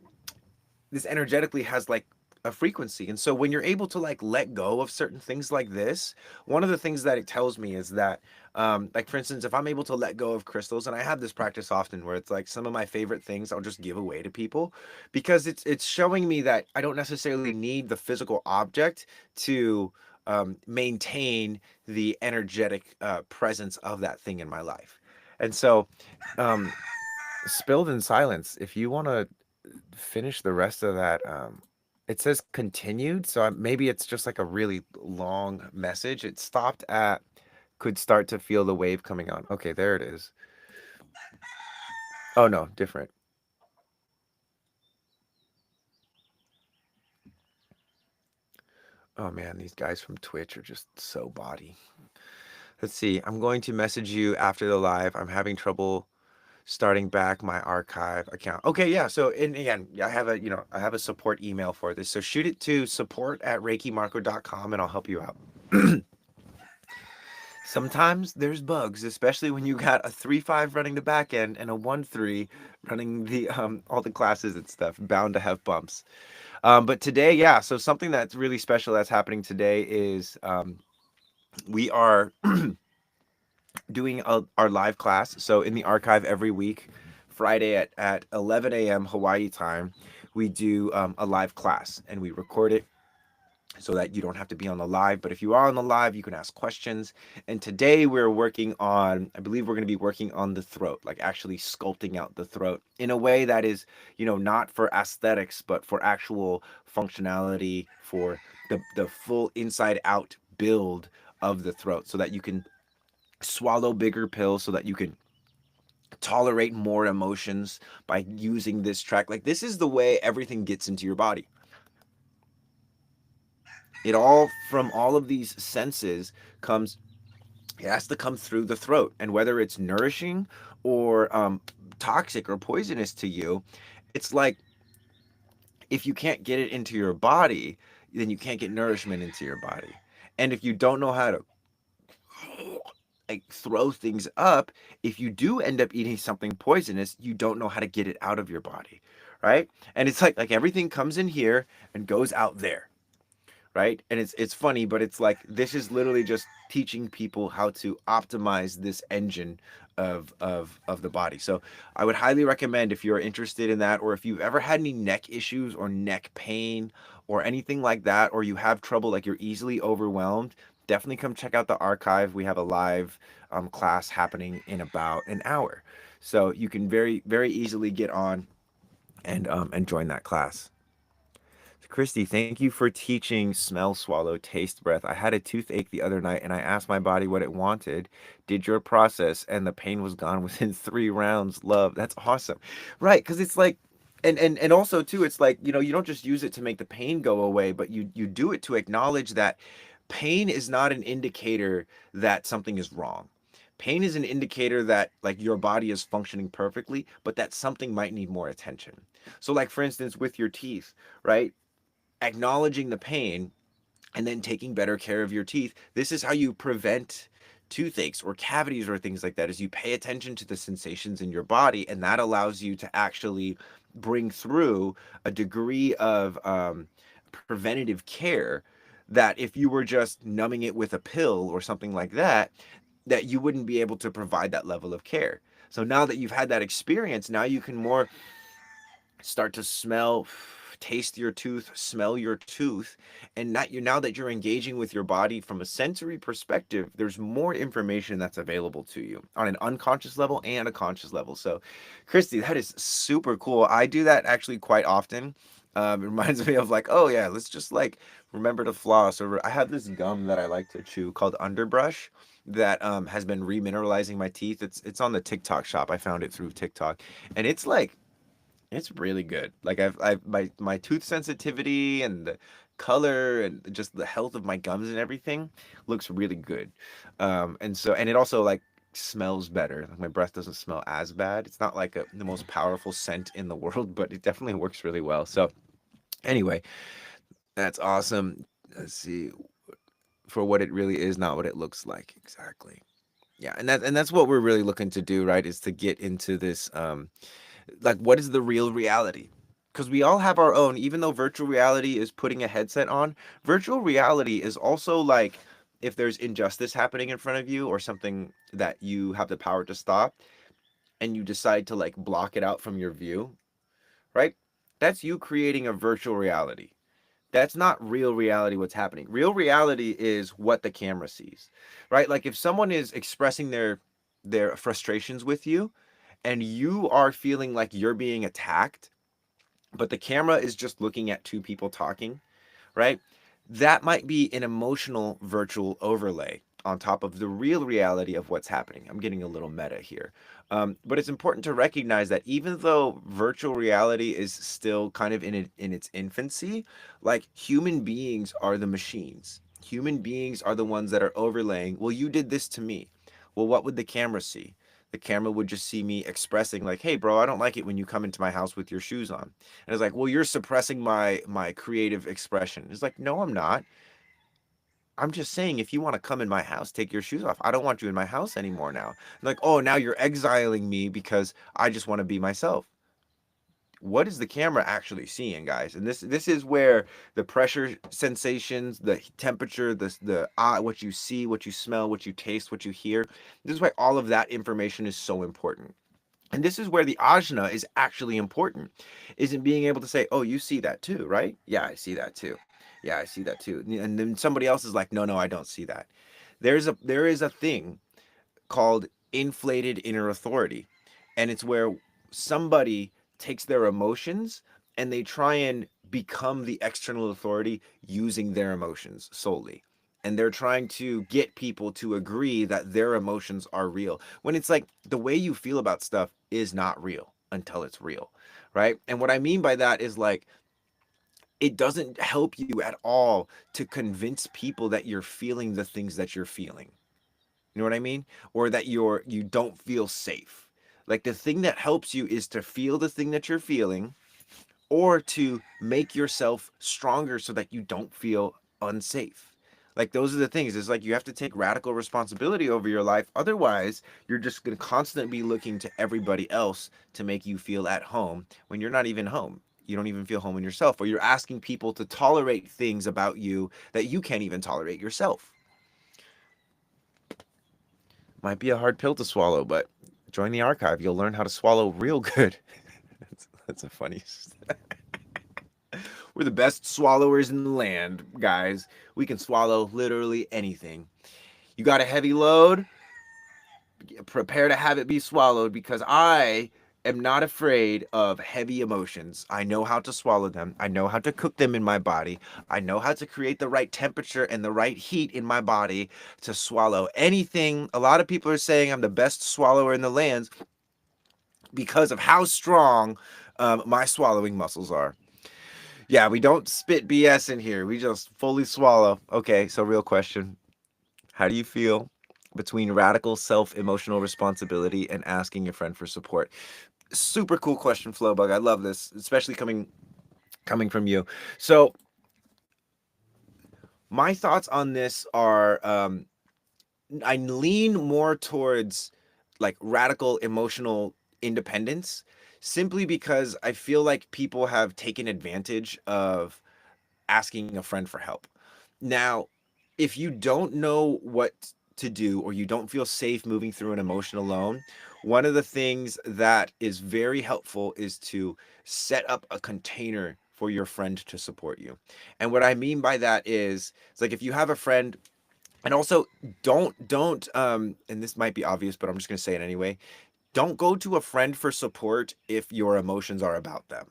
this energetically has like a frequency, and so when you're able to like let go of certain things like this, one of the things that it tells me is that like for instance, if I'm able to let go of crystals, and I have this practice often where it's like some of my favorite things I'll just give away to people, because it's showing me that I don't necessarily need the physical object to maintain the energetic presence of that thing in my life. And so um spilled in silence, if you want to finish the rest of that. It says continued, so maybe it's just like a really long message. It stopped at could start to feel the wave coming on. Okay, there it is. Oh no, different. Oh man, these guys from Twitch are just so body. Let's see. I'm going to message you after the live. I'm having trouble starting back my archive account. Okay, yeah. So and again, I have a support email for this. So shoot it to support@reikimarco.com and I'll help you out. Sometimes there's bugs, especially when you got a 3.5 running the back end and a 1.3 running the all the classes and stuff. Bound to have bumps. But today, yeah. So something that's really special that's happening today is we are doing our live class. So in the archive every week, Friday at 11 a.m. Hawaii time, we do a live class and we record it so that you don't have to be on the live. But if you are on the live, you can ask questions. And today we're working on, I believe we're going to be working on the throat, like actually sculpting out the throat in a way that is, not for aesthetics, but for actual functionality, for the full inside out build of the throat so that you can swallow bigger pills, so that you can tolerate more emotions by using this track. Like this is the way everything gets into your body. It all from all of these senses comes, it has to come through the throat, and whether it's nourishing or toxic or poisonous to you, it's like if you can't get it into your body, then you can't get nourishment into your body. And if you don't know how to like throw things up, if you do end up eating something poisonous, you don't know how to get it out of your body, right? And it's like everything comes in here and goes out there, right? And it's funny, but it's like this is literally just teaching people how to optimize this engine of the body. So I would highly recommend, if you're interested in that, or if you've ever had any neck issues or neck pain or anything like that, or you have trouble, like you're easily overwhelmed, definitely come check out the archive. We have a live class happening in about an hour, so you can very very easily get on and join that class. Christy, thank you for teaching smell, swallow, taste, breath. I had a toothache the other night and I asked my body what it wanted, did your process, and the pain was gone within 3 rounds. Love. That's awesome. Right. Because it's like, and also too, it's like, you don't just use it to make the pain go away, but you do it to acknowledge that pain is not an indicator that something is wrong. Pain is an indicator that like your body is functioning perfectly, but that something might need more attention. So like for instance, with your teeth, right? Acknowledging the pain and then taking better care of your teeth. This is how you prevent toothaches or cavities or things like that, is you pay attention to the sensations in your body, and that allows you to actually bring through a degree of preventative care that if you were just numbing it with a pill or something like that you wouldn't be able to provide that level of care. So now that you've had that experience, now you can more start to smell, taste your tooth, smell your tooth, and that now that you're engaging with your body from a sensory perspective, there's more information that's available to you on an unconscious level and a conscious level. So, Christy, that is super cool. I do that actually quite often. It reminds me of like, oh yeah, let's just like remember to floss. Or I have this gum that I like to chew called Underbrush, that has been remineralizing my teeth. It's on the TikTok shop. I found it through TikTok, and it's like it's really good. Like I've my tooth sensitivity and the color and just the health of my gums and everything looks really good. And so and it also like smells better. Like my breath doesn't smell as bad. It's not like the most powerful scent in the world, but it definitely works really well. So anyway, that's awesome. Let's see, for what it really is, not what it looks like. Exactly. Yeah, and that's what we're really looking to do, right? Is to get into this like what is the real reality? Because we all have our own, even though virtual reality is putting a headset on, virtual reality is also like if there's injustice happening in front of you or something that you have the power to stop and you decide to like block it out from your view, right? That's you creating a virtual reality. That's not real reality what's happening. Real reality is what the camera sees, right? Like if someone is expressing their frustrations with you and you are feeling like you're being attacked, but the camera is just looking at two people talking, right? That might be an emotional virtual overlay on top of the real reality of what's happening. I'm getting a little meta here. But it's important to recognize that even though virtual reality is still kind of in its infancy, like human beings are the machines. Human beings are the ones that are overlaying, well, you did this to me. Well, what would the camera see? The camera would just see me expressing like, hey bro, I don't like it when you come into my house with your shoes on. And it's like, well, you're suppressing my creative expression. It's like, no, I'm not. I'm just saying, if you want to come in my house, take your shoes off. I don't want you in my house anymore now. Like, oh, now you're exiling me because I just want to be myself. What is the camera actually seeing, guys? And this is where the pressure sensations, the temperature, the what you see, what you smell, what you taste, what you hear. This is why all of that information is so important. And this is where the ajna is actually important, isn't being able to say, oh, you see that too, right? Yeah, I see that too. Yeah, I see that too. And then somebody else is like, no, no, I don't see that. There is a thing called inflated inner authority. And it's where somebody takes their emotions and they try and become the external authority using their emotions solely. And they're trying to get people to agree that their emotions are real. When it's like the way you feel about stuff is not real until it's real, right? And what I mean by that is like it doesn't help you at all to convince people that you're feeling the things that you're feeling. You know what I mean? Or that you don't feel safe. Like the thing that helps you is to feel the thing that you're feeling or to make yourself stronger so that you don't feel unsafe. Like those are the things. It's like you have to take radical responsibility over your life. Otherwise, you're just going to constantly be looking to everybody else to make you feel at home when you're not even home. You don't even feel home in yourself, or you're asking people to tolerate things about you that you can't even tolerate yourself. Might be a hard pill to swallow, but join the archive. You'll learn how to swallow real good. That's a funny. We're the best swallowers in the land, guys. We can swallow literally anything. You got a heavy load? Prepare to have it be swallowed because I am not afraid of heavy emotions. I know how to swallow them. I know how to cook them in my body. I know how to create the right temperature and the right heat in my body to swallow anything. A lot of people are saying I'm the best swallower in the land because of how strong my swallowing muscles are. Yeah, we don't spit BS in here. We just fully swallow. Okay, so real question. How do you feel between radical self emotional responsibility and asking your friend for support? Super cool question, Flowbug. I love this, especially coming from you. So my thoughts on this are I lean more towards like radical emotional independence simply because I feel like people have taken advantage of asking a friend for help. Now, if you don't know what to do or you don't feel safe moving through an emotion alone, one of the things that is very helpful is to set up a container for your friend to support you. And what I mean by that is it's like if you have a friend, and also don't and this might be obvious but I'm just going to say it anyway, don't go to a friend for support if your emotions are about them,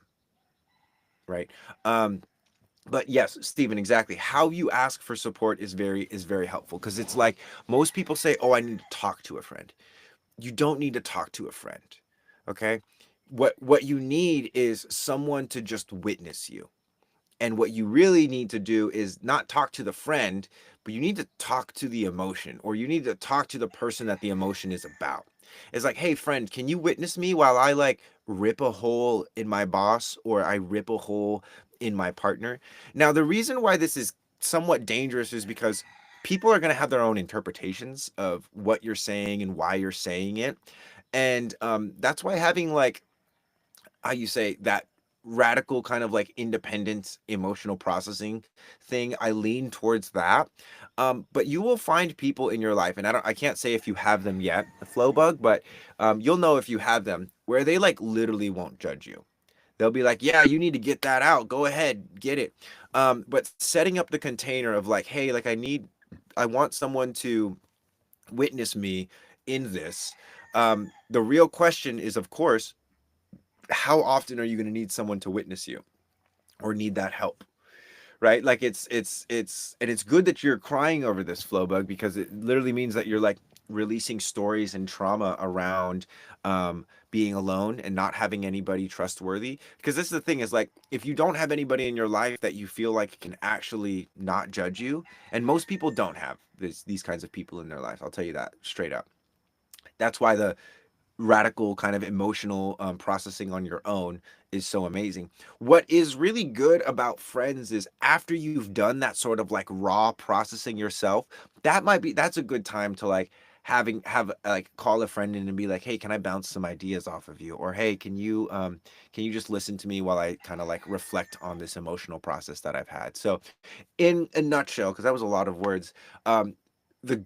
right? um But yes, Stephen, exactly. How you ask for support is very helpful, because it's like most people say, "Oh, I need to talk to a friend." You don't need to talk to a friend. Okay? What you need is someone to just witness you. And what you really need to do is not talk to the friend, but you need to talk to the emotion, or you need to talk to the person that the emotion is about. It's like, hey, friend, can you witness me while I like rip a hole in my boss, or I rip a hole in my partner? Now, the reason why this is somewhat dangerous is because people are going to have their own interpretations of what you're saying and why you're saying it. And that's why having like, how you say, that radical kind of like independent emotional processing thing, I lean towards that. But you will find people in your life, and I can't say if you have them yet, the flow bug, but you'll know if you have them, where they like literally won't judge you. They'll be like, yeah, you need to get that out, go ahead, get it. But setting up the container of like, hey, like I want someone to witness me in this. The real question is, of course, how often are you going to need someone to witness you, or need that help? Right? Like it's and it's good that you're crying over this, flow bug, because it literally means that you're like releasing stories and trauma around being alone and not having anybody trustworthy. Because this is the thing, is like, if you don't have anybody in your life that you feel like can actually not judge you, and most people don't have these kinds of people in their life, I'll tell you that straight up. That's why the radical kind of emotional processing on your own is so amazing. What is really good about friends is, after you've done that sort of like raw processing yourself, that's a good time to like have like call a friend in and be like, hey, can I bounce some ideas off of you? Or hey, can you just listen to me while I kind of like reflect on this emotional process that I've had? So in a nutshell, because that was a lot of words, um, the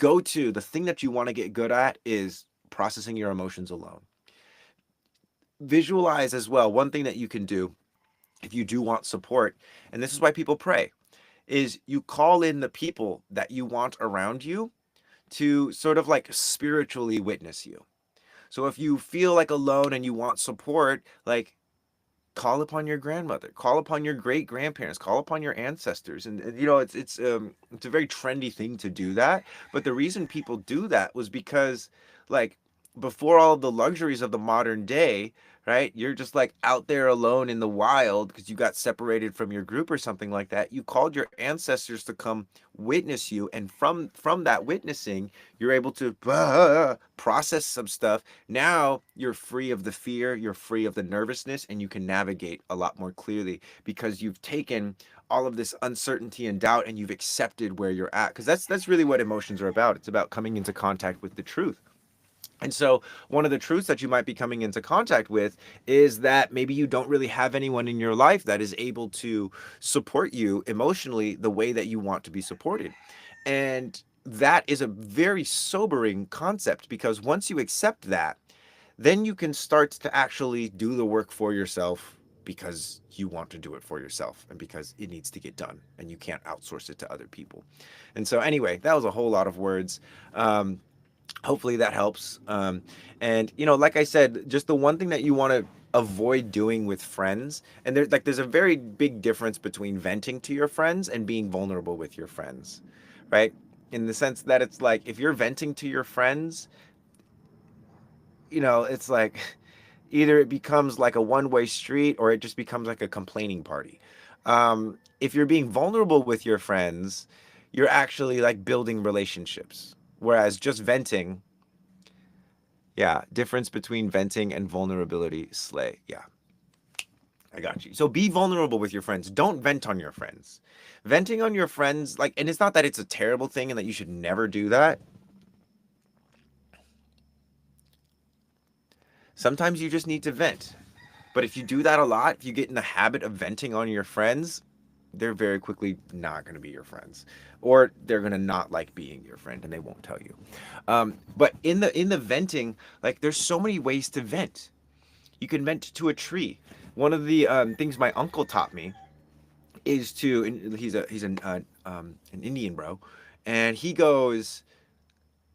thing that you want to get good at is processing your emotions alone. Visualize as well. One thing that you can do if you do want support, and this is why people pray, is you call in the people that you want around you to sort of like spiritually witness you. So if you feel like alone and you want support, like, call upon your grandmother, call upon your great grandparents, call upon your ancestors. And you know, it's a very trendy thing to do that. But the reason people do that was because, like, before all the luxuries of the modern day, right? You're just like out there alone in the wild because you got separated from your group or something like that. You called your ancestors to come witness you, and from that witnessing, you're able to process some stuff. Now you're free of the fear, you're free of the nervousness, and you can navigate a lot more clearly, because you've taken all of this uncertainty and doubt and you've accepted where you're at. Because that's really what emotions are about. It's about coming into contact with the truth. And so, one of the truths that you might be coming into contact with is that maybe you don't really have anyone in your life that is able to support you emotionally the way that you want to be supported. And that is a very sobering concept, because once you accept that, then you can start to actually do the work for yourself, because you want to do it for yourself and because it needs to get done and you can't outsource it to other people. And so, anyway, that was a whole lot of words. Hopefully that helps. And you know, like I said, just the one thing that you want to avoid doing with friends, and there's a very big difference between venting to your friends and being vulnerable with your friends, right? In the sense that it's like, if you're venting to your friends, you know, it's like either it becomes like a one-way street, or it just becomes like a complaining party. If you're being vulnerable with your friends, you're actually like building relationships, whereas just venting, yeah, difference between venting and vulnerability, slay. Yeah, I got you. So be vulnerable with your friends. Don't vent on your friends. Venting on your friends, like, and it's not that it's a terrible thing and that you should never do that. Sometimes you just need to vent. But if you do that a lot, if you get in the habit of venting on your friends, they're very quickly not going to be your friends, or they're going to not like being your friend and they won't tell you. But in the venting, like, there's so many ways to vent. You can vent to a tree. One of the things my uncle taught me is to, and he's an Indian bro, and he goes,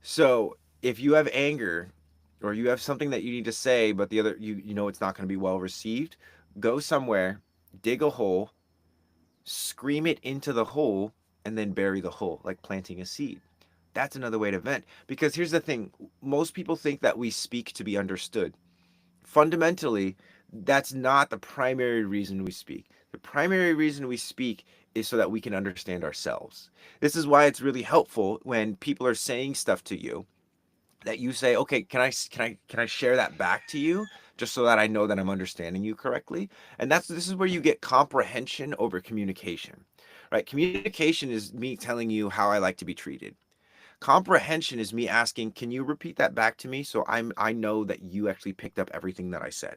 so if you have anger, or you have something that you need to say, but the other, you know it's not going to be well received, go somewhere, dig a hole, scream it into the hole, and then bury the hole, like planting a seed. That's another way to vent. Because here's the thing, most people think that we speak to be understood. Fundamentally, that's not the primary reason we speak. The primary reason we speak is so that we can understand ourselves. This is why it's really helpful when people are saying stuff to you that you say, okay, can I share that back to you just so that I know that I'm understanding you correctly? And this is where you get comprehension over communication. Right? Communication is me telling you how I like to be treated. Comprehension is me asking, can you repeat that back to me so I know that you actually picked up everything that I said.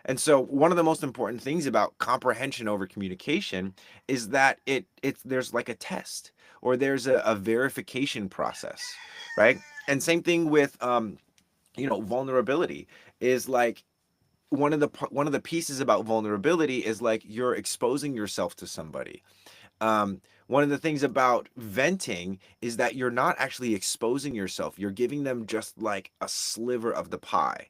And so one of the most important things about comprehension over communication is that it's there's like a test, or there's a verification process, right? And same thing with vulnerability is like one of the pieces about vulnerability is like you're exposing yourself to somebody. One of the things about venting is that you're not actually exposing yourself. You're giving them just like a sliver of the pie.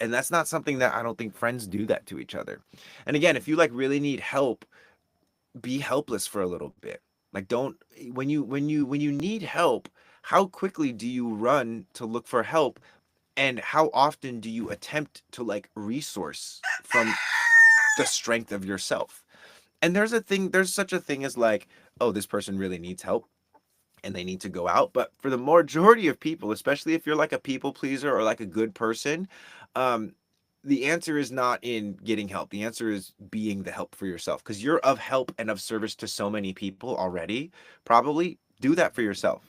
And that's not something that I don't think friends do that to each other. And again, if you like really need help, be helpless for a little bit. Like don't when you need help, how quickly do you run to look for help, and how often do you attempt to like resource from the strength of yourself? And there's such a thing as like, oh, this person really needs help and they need to go out. But for the majority of people, especially if you're like a people pleaser or like a good person, um, the answer is not in getting help. The answer is being the help for yourself, because you're of help and of service to so many people already. Probably do that for yourself.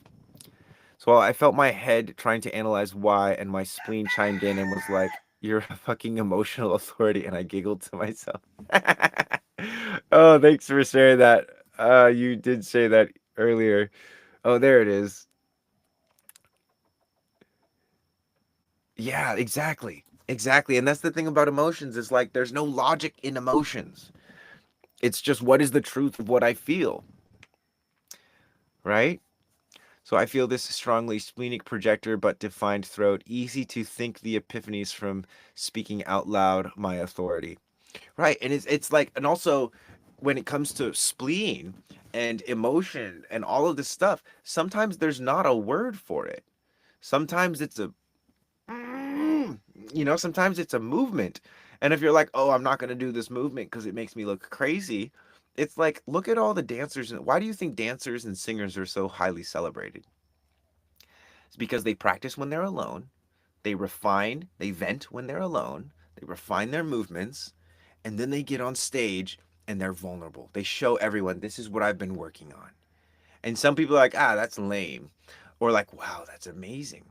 So I felt my head trying to analyze why, and my spleen chimed in and was like, "You're a fucking emotional authority," and I giggled to myself. Oh, thanks for sharing that. You did say that earlier. Oh, there it is. Yeah, exactly. Exactly. And that's the thing about emotions is like there's no logic in emotions. It's just what is the truth of what I feel, right? So I feel this strongly splenic projector but defined throat, easy to think the epiphanies from speaking out loud my authority. Right. And it's like, and also when it comes to spleen and emotion and all of this stuff, sometimes there's not a word for it. Sometimes it's a sometimes it's a movement. And if you're like, oh, I'm not going to do this movement because it makes me look crazy, it's like, look at all the dancers. And why do you think dancers and singers are so highly celebrated? It's because they practice when they're alone, they vent when they're alone, they refine their movements, and then they get on stage and they're vulnerable. They show everyone, this is what I've been working on. And some people are like, ah, that's lame. Or like, wow, that's amazing.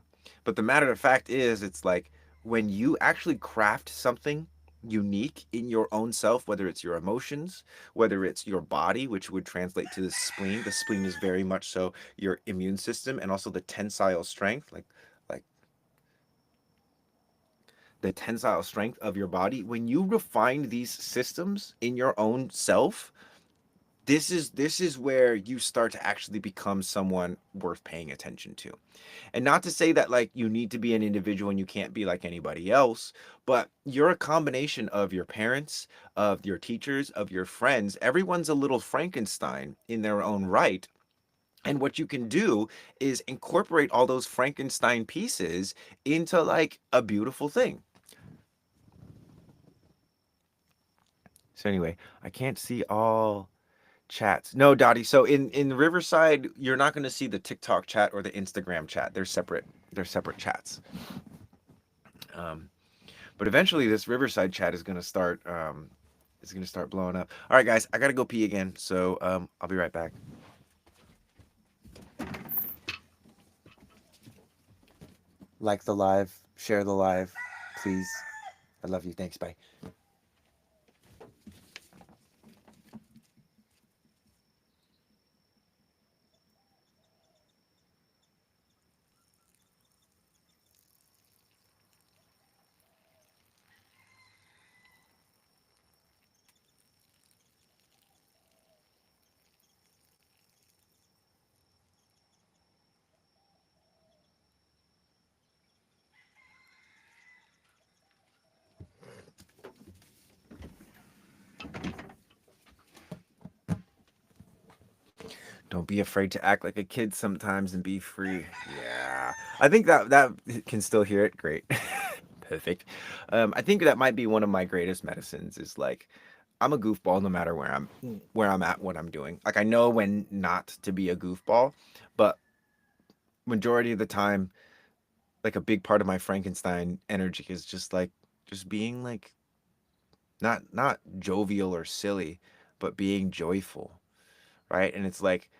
But the matter of fact is, it's like when you actually craft something unique in your own self, whether it's your emotions, whether it's your body, which would translate to the spleen. The spleen is very much so your immune system, and also the tensile strength, like the tensile strength of your body. When you refine these systems in your own self, this is where you start to actually become someone worth paying attention to. And not to say that like you need to be an individual and you can't be like anybody else, but you're a combination of your parents, of your teachers, of your friends. Everyone's a little Frankenstein in their own right. And what you can do is incorporate all those Frankenstein pieces into like a beautiful thing. So anyway, I can't see all chats. No, Dottie. So in Riverside, you're not going to see the TikTok chat or the Instagram chat. They're separate. They're separate chats. Um, but eventually, this Riverside chat is going to start. Is going to start blowing up. All right, guys. I got to go pee again. So I'll be right back. Like the live, share the live, please. I love you. Thanks. Bye. Don't be afraid to act like a kid sometimes and be free. Yeah. I think that can still hear it. Great. Perfect. I think that might be one of my greatest medicines is like I'm a goofball no matter where I'm at, what I'm doing. Like I know when not to be a goofball, but majority of the time, like a big part of my Frankenstein energy is just like just being like not jovial or silly, but being joyful, right? And it's like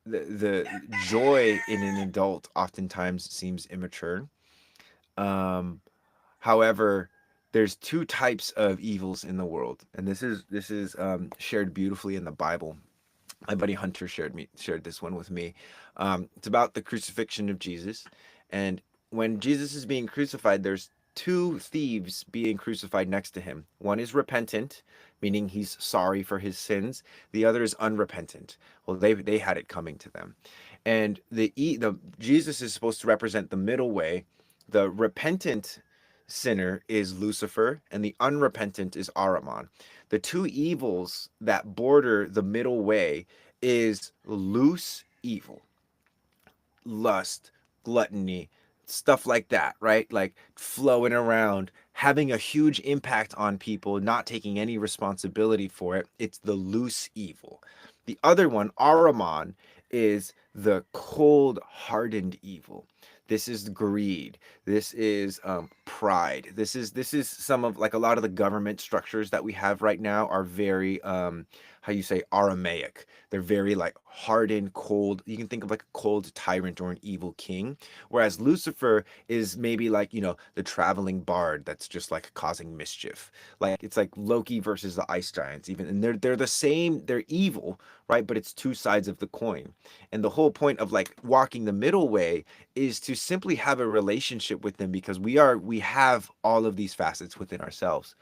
the joy in an adult oftentimes seems immature. Um, However, there's two types of evils in the world, and this is shared beautifully in the Bible. My buddy Hunter shared this one with me. It's about the crucifixion of Jesus, and when Jesus is being crucified, there's two thieves being crucified next to him. One is repentant, meaning he's sorry for his sins. The other is unrepentant. Well, they had it coming to them, and the Jesus is supposed to represent the middle way. The repentant sinner is Lucifer, and the unrepentant is Ahriman. The two evils that border the middle way is loose evil, lust, gluttony, stuff like that, right? Like flowing around, having a huge impact on people, not taking any responsibility for it. It's the loose evil. The other one, Ahriman, is the cold, hardened evil. This is greed. This is pride. This is some of like a lot of the government structures that we have right now are very how you say Aramaic. They're very like hardened, cold. You can think of like a cold tyrant or an evil king. Whereas Lucifer is maybe like, the traveling bard that's just like causing mischief. Like it's like Loki versus the ice giants, even. And they're the same, they're evil, right? But it's two sides of the coin. And the whole point of like walking the middle way is to simply have a relationship with them because we have all of these facets within ourselves.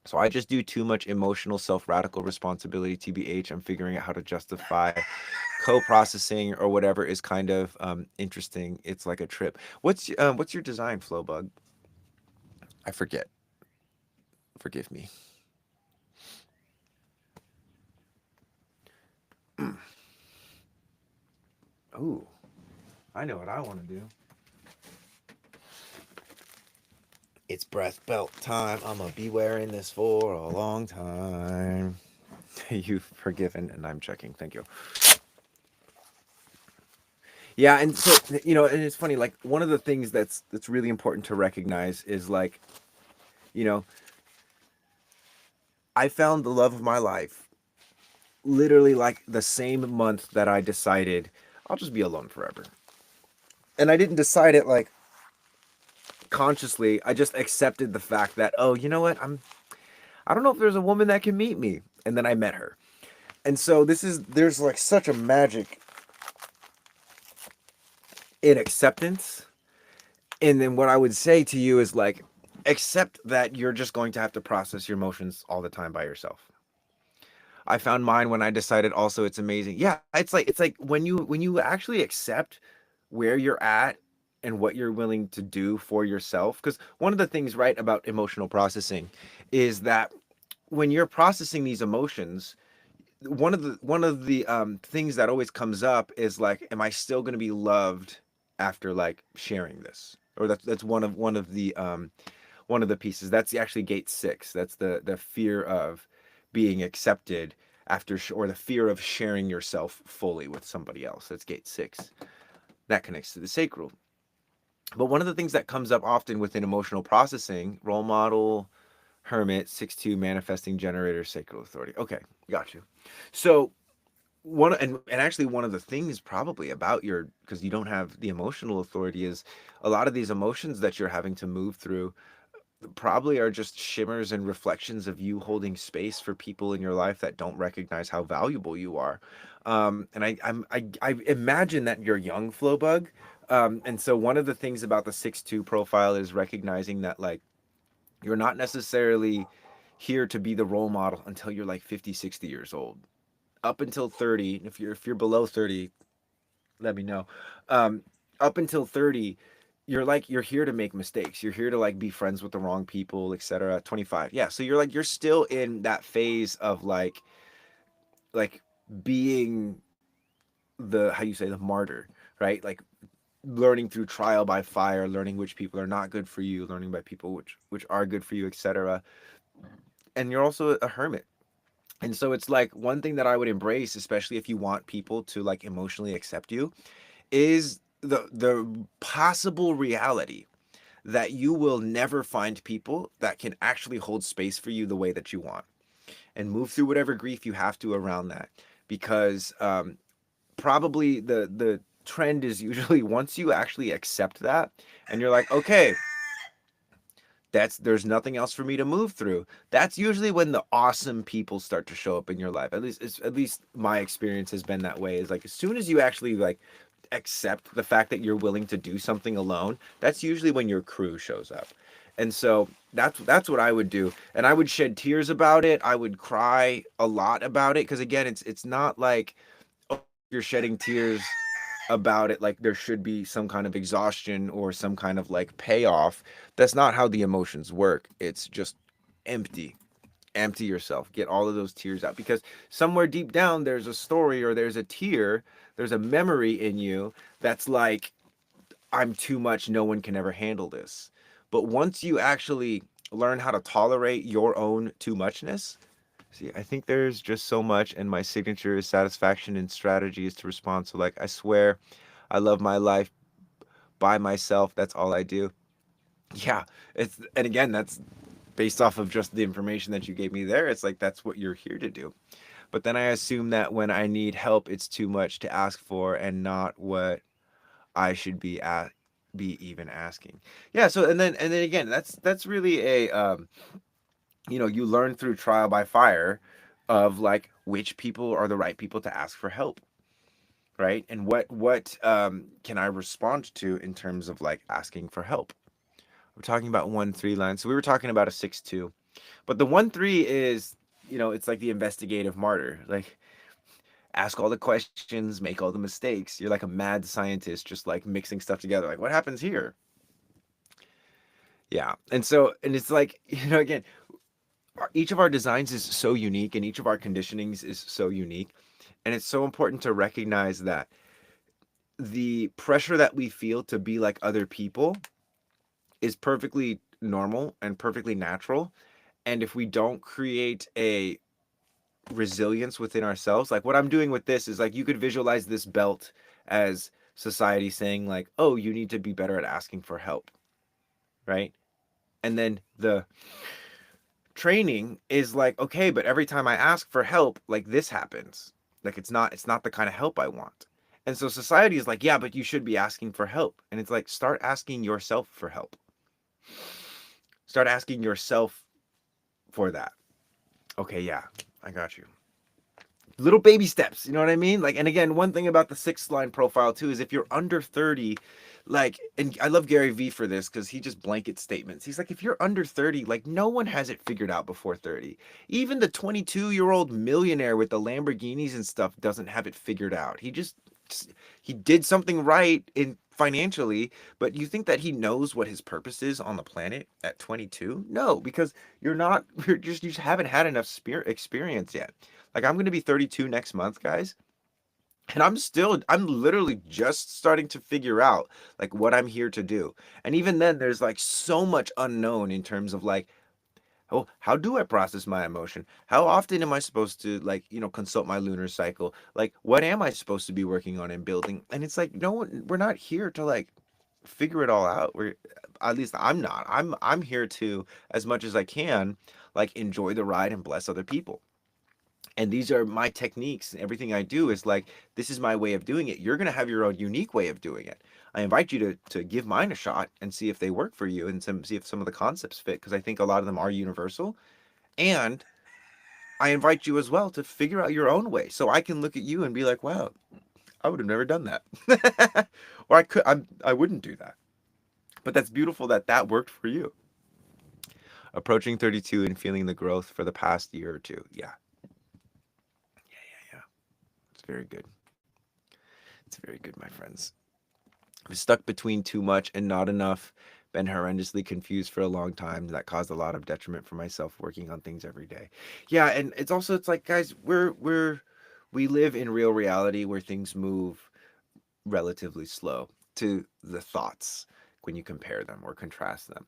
So I just do too much emotional self-radical responsibility, TBH. I'm figuring out how to justify co-processing or whatever is kind of interesting. It's like a trip. What's your design, Flowbug? I forget. Forgive me. Ooh, I know what I want to do. It's breath belt time. I'm gonna be wearing this for a long time. You've forgiven, and I'm checking. Thank you. Yeah, and so and it's funny. Like one of the things that's really important to recognize is like, you know, I found the love of my life literally like the same month that I decided I'll just be alone forever. And I didn't decide it like consciously. I just accepted the fact that, oh, you know what? I don't know if there's a woman that can meet me. And then I met her. And so there's like such a magic in acceptance. And then what I would say to you is like, accept that you're just going to have to process your emotions all the time by yourself. I found mine when I decided also it's amazing. Yeah, it's like when you actually accept where you're at and what you're willing to do for yourself. Because one of the things, right, about emotional processing is that when you're processing these emotions, one of the things that always comes up is like, am I still going to be loved after like sharing this? Or that's one of the pieces. That's actually gate 6. That's the fear of being accepted after or the fear of sharing yourself fully with somebody else. That's gate 6. That connects to the sacral. But one of the things that comes up often within emotional processing, role model, hermit, 6-2, manifesting generator, sacral authority. Okay, got you. So and actually one of the things probably about your, because you don't have the emotional authority, is a lot of these emotions that you're having to move through probably are just shimmers and reflections of you holding space for people in your life that don't recognize how valuable you are. And I imagine that you're young, Flowbug. And so one of the things about the 6-2 profile is recognizing that like you're not necessarily here to be the role model until you're like 50, 60 years old. Up until 30, if you're below 30, let me know. Um, Up until 30, you're here to make mistakes. You're here to like be friends with the wrong people, etc. 25. Yeah, so you're still in that phase of like being the, how you say, the martyr, right? Like learning through trial by fire, learning which people are not good for you, learning by people which are good for you, etc. And you're also a hermit. And so it's like one thing that I would embrace, especially if you want people to like emotionally accept you, is the possible reality that you will never find people that can actually hold space for you the way that you want, and move through whatever grief you have to around that. Because probably the trend is usually once you actually accept that and you're like, okay, that's, there's nothing else for me to move through, that's usually when the awesome people start to show up in your life. At least it's, at least my experience has been that way. Is like as soon as you actually like accept the fact that you're willing to do something alone, that's usually when your crew shows up. And so that's what I would do. And I would shed tears about it. I would cry a lot about it, because again, it's not like, oh, you're shedding tears about it like there should be some kind of exhaustion or some kind of like payoff. That's not how the emotions work. It's just empty. Empty yourself. Get all of those tears out, because somewhere deep down there's a story, or there's a tear, there's a memory in you that's like, I'm too much, no one can ever handle this. But once you actually learn how to tolerate your own too muchness, see, I think there's just so much, and my signature is satisfaction, and strategy is to respond. So, like, I swear, I love my life by myself. That's all I do. Yeah, it's, and again, that's based off of just the information that you gave me there. It's like that's what you're here to do. But then I assume that when I need help, it's too much to ask for, and not what I should be even asking. Yeah. So and then again, that's really a you learn through trial by fire of like which people are the right people to ask for help, right? And what can I respond to in terms of like asking for help. We're talking about 1-3 lines, so we were talking about a 6-2, but the 1-3 is, it's like the investigative martyr. Like, ask all the questions, make all the mistakes. You're like a mad scientist, just like mixing stuff together, like what happens here. Yeah. And so, and it's like, again, each of our designs is so unique, and each of our conditionings is so unique. And it's so important to recognize that the pressure that we feel to be like other people is perfectly normal and perfectly natural. And if we don't create a resilience within ourselves, like what I'm doing with this is like, you could visualize this belt as society saying like, oh, you need to be better at asking for help, right? And then the training is like, okay, but every time I ask for help, like this happens. Like it's not the kind of help I want. And so society is like, yeah, but you should be asking for help. And it's like, start asking yourself for help. Start asking yourself for that. Okay, yeah, I got you. Little baby steps, you know what I mean? Like, and again, one thing about the 6 line profile too is if you're under 30, like, and I love Gary Vee for this because he just blanket statements. He's like, if you're under 30, like, no one has it figured out before 30. Even the 22-year-old millionaire with the Lamborghinis and stuff doesn't have it figured out. He did something right in financially, but you think that he knows what his purpose is on the planet at 22? No, because you just haven't had enough experience yet. Like, I'm going to be 32 next month, guys. And I'm literally just starting to figure out like what I'm here to do. And even then, there's like so much unknown in terms of like, oh, how do I process my emotion? How often am I supposed to like, consult my lunar cycle? Like, what am I supposed to be working on and building? And it's like, no one, we're not here to like figure it all out. At least I'm not. I'm here to, as much as I can, like enjoy the ride and bless other people. And these are my techniques. Everything I do is like, this is my way of doing it. You're going to have your own unique way of doing it. I invite you to give mine a shot and see if they work for you, and see if some of the concepts fit, because I think a lot of them are universal. And I invite you as well to figure out your own way, so I can look at you and be like, wow, I would have never done that. Or I wouldn't do that. But that's beautiful that that worked for you. Approaching 32 and feeling the growth for the past year or two. Yeah. Yeah. It's very good. It's very good, my friends. I was stuck between too much and not enough, been horrendously confused for a long time. That caused a lot of detriment for myself working on things every day. Yeah, and it's also, it's like, guys, we're we live in real reality where things move relatively slow to the thoughts when you compare them or contrast them.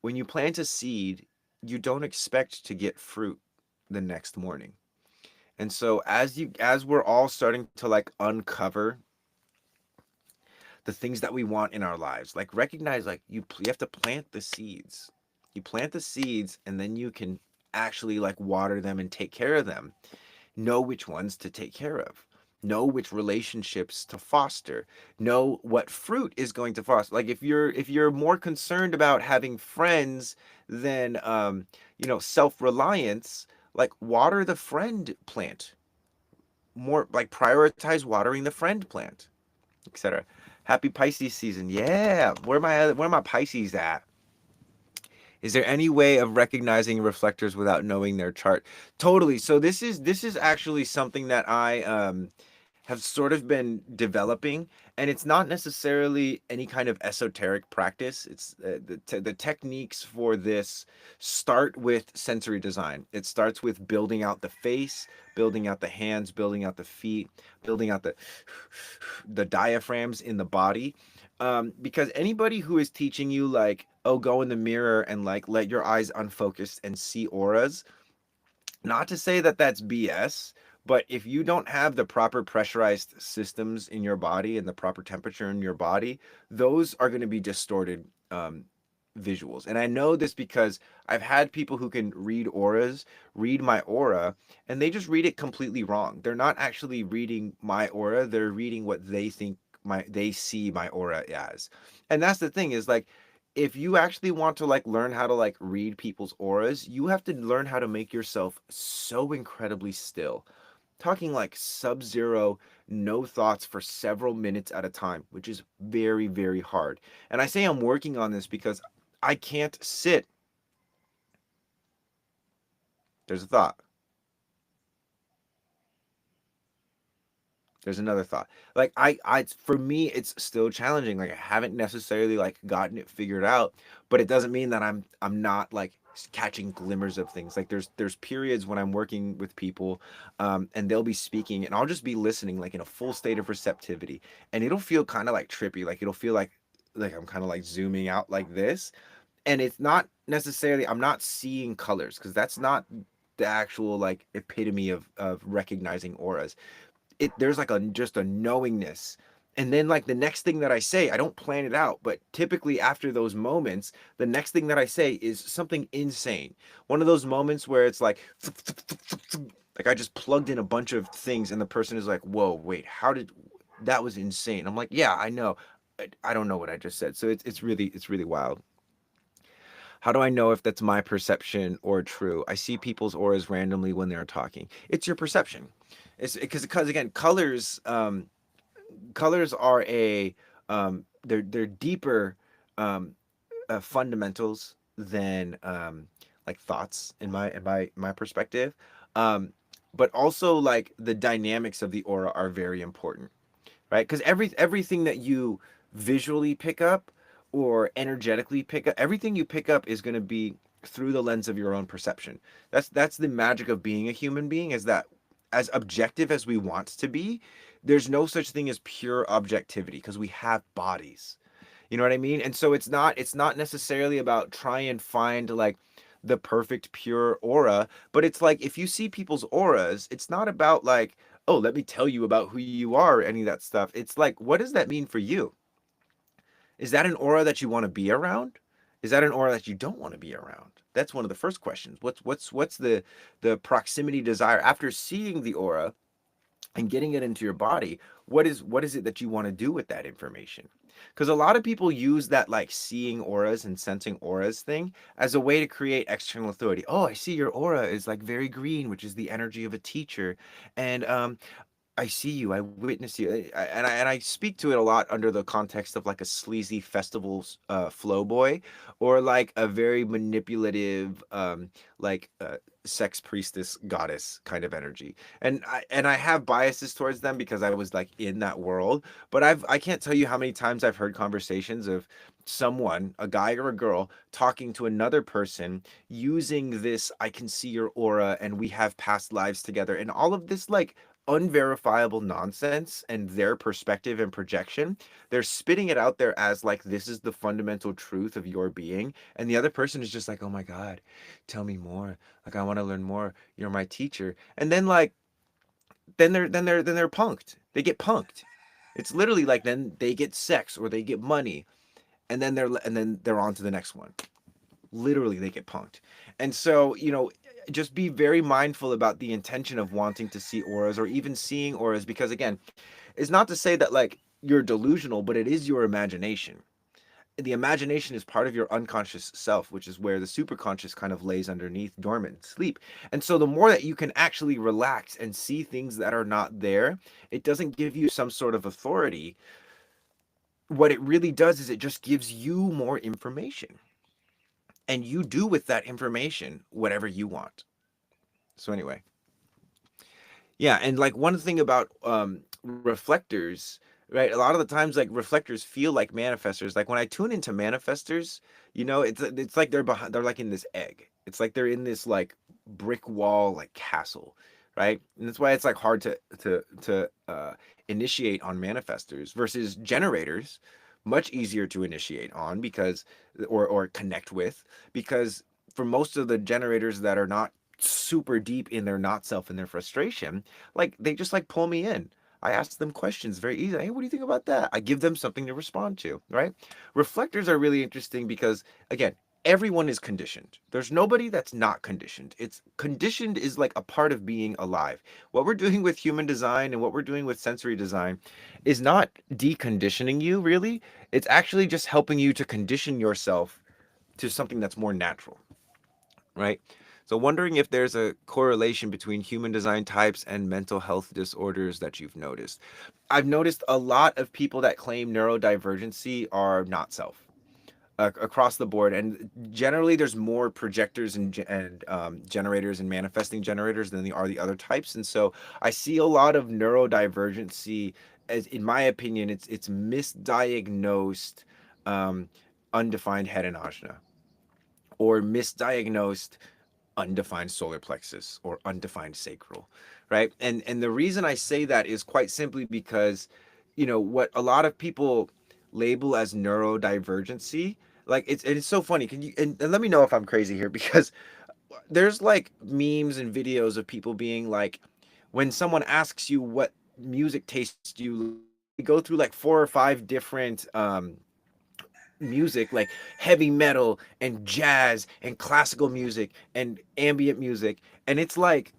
When you plant a seed, you don't expect to get fruit the next morning. And so as we're all starting to like uncover the things that we want in our lives, like recognize like you have to plant the seeds. You plant the seeds and then you can actually like water them and take care of them. Know which ones to take care of, know which relationships to foster, know what fruit is going to foster. Like if you're more concerned about having friends than self-reliance, like water the friend plant more, like prioritize watering the friend plant, etc. Happy Pisces season. Yeah, where my Pisces at? Is there any way of recognizing reflectors without knowing their chart? Totally. So this is actually something that I have sort of been developing, and it's not necessarily any kind of esoteric practice. It's the techniques for this start with sensory design. It starts with building out the face, building out the hands, building out the feet, building out the diaphragms in the body. Because anybody who is teaching you like, oh, go in the mirror and like let your eyes unfocused and see auras, not to say that that's BS, but if you don't have the proper pressurized systems in your body and the proper temperature in your body, those are going to be distorted visuals. And I know this because I've had people who can read auras, read my aura, and they just read it completely wrong. They're not actually reading my aura, they're reading what they think they see my aura as. And that's the thing is like, if you actually want to like learn how to like read people's auras, you have to learn how to make yourself so incredibly still. Talking like sub-zero, no thoughts for several minutes at a time, which is very, very hard. And I say I'm working on this because I can't sit. There's a thought. There's another thought. Like for me, it's still challenging. Like I haven't necessarily like gotten it figured out, but it doesn't mean that I'm not like catching glimmers of things. Like there's periods when I'm working with people, and they'll be speaking, and I'll just be listening, like in a full state of receptivity, and it'll feel kind of like trippy. Like it'll feel like I'm kind of like zooming out like this, and it's not necessarily I'm not seeing colors because that's not the actual like epitome of recognizing auras. There's like a just a knowingness, and then like the next thing that I say, I don't plan it out, but typically after those moments, the next thing that I say is something insane. One of those moments where it's like like I just plugged in a bunch of things and the person is like, whoa, wait, how did that was insane. I'm like, yeah, I know. I don't know what I just said. So it's really wild. How do I know if that's my perception or true? I see people's auras randomly when they're talking. It's your perception. It's because again, colors are they're deeper fundamentals than like thoughts in my perspective. Um, but also like the dynamics of the aura are very important, right? Because everything that you visually pick up or energetically pick up, everything you pick up is going to be through the lens of your own perception. That's the magic of being a human being, is that as objective as we want to be, there's no such thing as pure objectivity because we have bodies. You know what I mean? And so it's not necessarily about try and find like the perfect pure aura, but it's like if you see people's auras, it's not about like, oh, let me tell you about who you are, or any of that stuff. It's like, what does that mean for you? Is that an aura that you want to be around? Is that an aura that you don't want to be around? That's one of the first questions. What's the proximity desire after seeing the aura and getting it into your body? What is it that you want to do with that information? Because a lot of people use that like seeing auras and sensing auras thing as a way to create external authority. Oh, I see your aura is like very green, which is the energy of a teacher, and I see you. I witness you, and I speak to it a lot under the context of like a sleazy festival flow boy, or like a very manipulative, like sex priestess goddess kind of energy. And I have biases towards them because I was like in that world. But I can't tell you how many times I've heard conversations of someone, a guy or a girl, talking to another person using this. I can see your aura, and we have past lives together, and all of this like unverifiable nonsense and their perspective and projection. They're spitting it out there as like this is the fundamental truth of your being, and the other person is just like, "Oh my God, tell me more. Like I want to learn more. You're my teacher." And then like then they're punked. They get punked. It's literally like then they get sex or they get money, and then they're on to the next one. Literally they get punked. And so, just be very mindful about the intention of wanting to see auras or even seeing auras, because again, it's not to say that like you're delusional, but it is your imagination. The imagination is part of your unconscious self, which is where the superconscious kind of lays underneath dormant sleep. And so the more that you can actually relax and see things that are not there, it doesn't give you some sort of authority. What it really does is it just gives you more information, and you do with that information whatever you want. So anyway, yeah, and like one thing about reflectors, right? A lot of the times like reflectors feel like manifestors. Like when I tune into manifestors, it's like they're like in this egg. It's like they're in this like brick wall like castle, right? And that's why it's like hard to initiate on manifestors versus generators. Much easier to initiate on because or connect with, because for most of the generators that are not super deep in their not self and their frustration, like they just like pull me in. I ask them questions very easily. Hey, what do you think about that? I give them something to respond to, right? Reflectors are really interesting because again, everyone is conditioned. There's nobody that's not conditioned. It's conditioned is like a part of being alive. What we're doing with human design and what we're doing with sensory design is not deconditioning you really. It's actually just helping you to condition yourself to something that's more natural, right? So, wondering if there's a correlation between human design types and mental health disorders that you've noticed. I've noticed a lot of people that claim neurodivergency are not self across the board, and generally there's more projectors and generators and manifesting generators than there are the other types. And so, I see a lot of neurodivergency as, in my opinion, it's misdiagnosed, um, undefined head and ajna, or misdiagnosed undefined solar plexus or undefined sacral, right? And the reason I say that is quite simply because what a lot of people label as neurodivergency, like it's so funny. Can you and let me know if I'm crazy here, because there's like memes and videos of people being like, when someone asks you what music taste you, they go through like four or five different music, like heavy metal and jazz and classical music and ambient music. And it's like,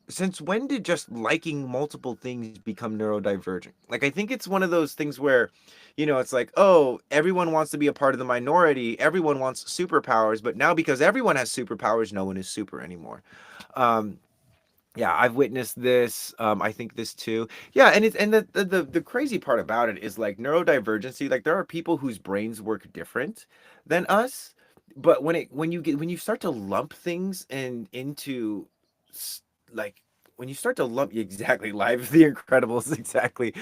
since when did just liking multiple things become neurodivergent? Like, I think it's one of those things where, it's like, oh, everyone wants to be a part of the minority, everyone wants superpowers, but now because everyone has superpowers, no one is super anymore. um yeah, I've witnessed this. I think this too. Yeah, and the crazy part about it is like neurodivergency. Like there are people whose brains work different than us, but when you start to lump things and into like when you start to lump exactly Live of the Incredibles exactly.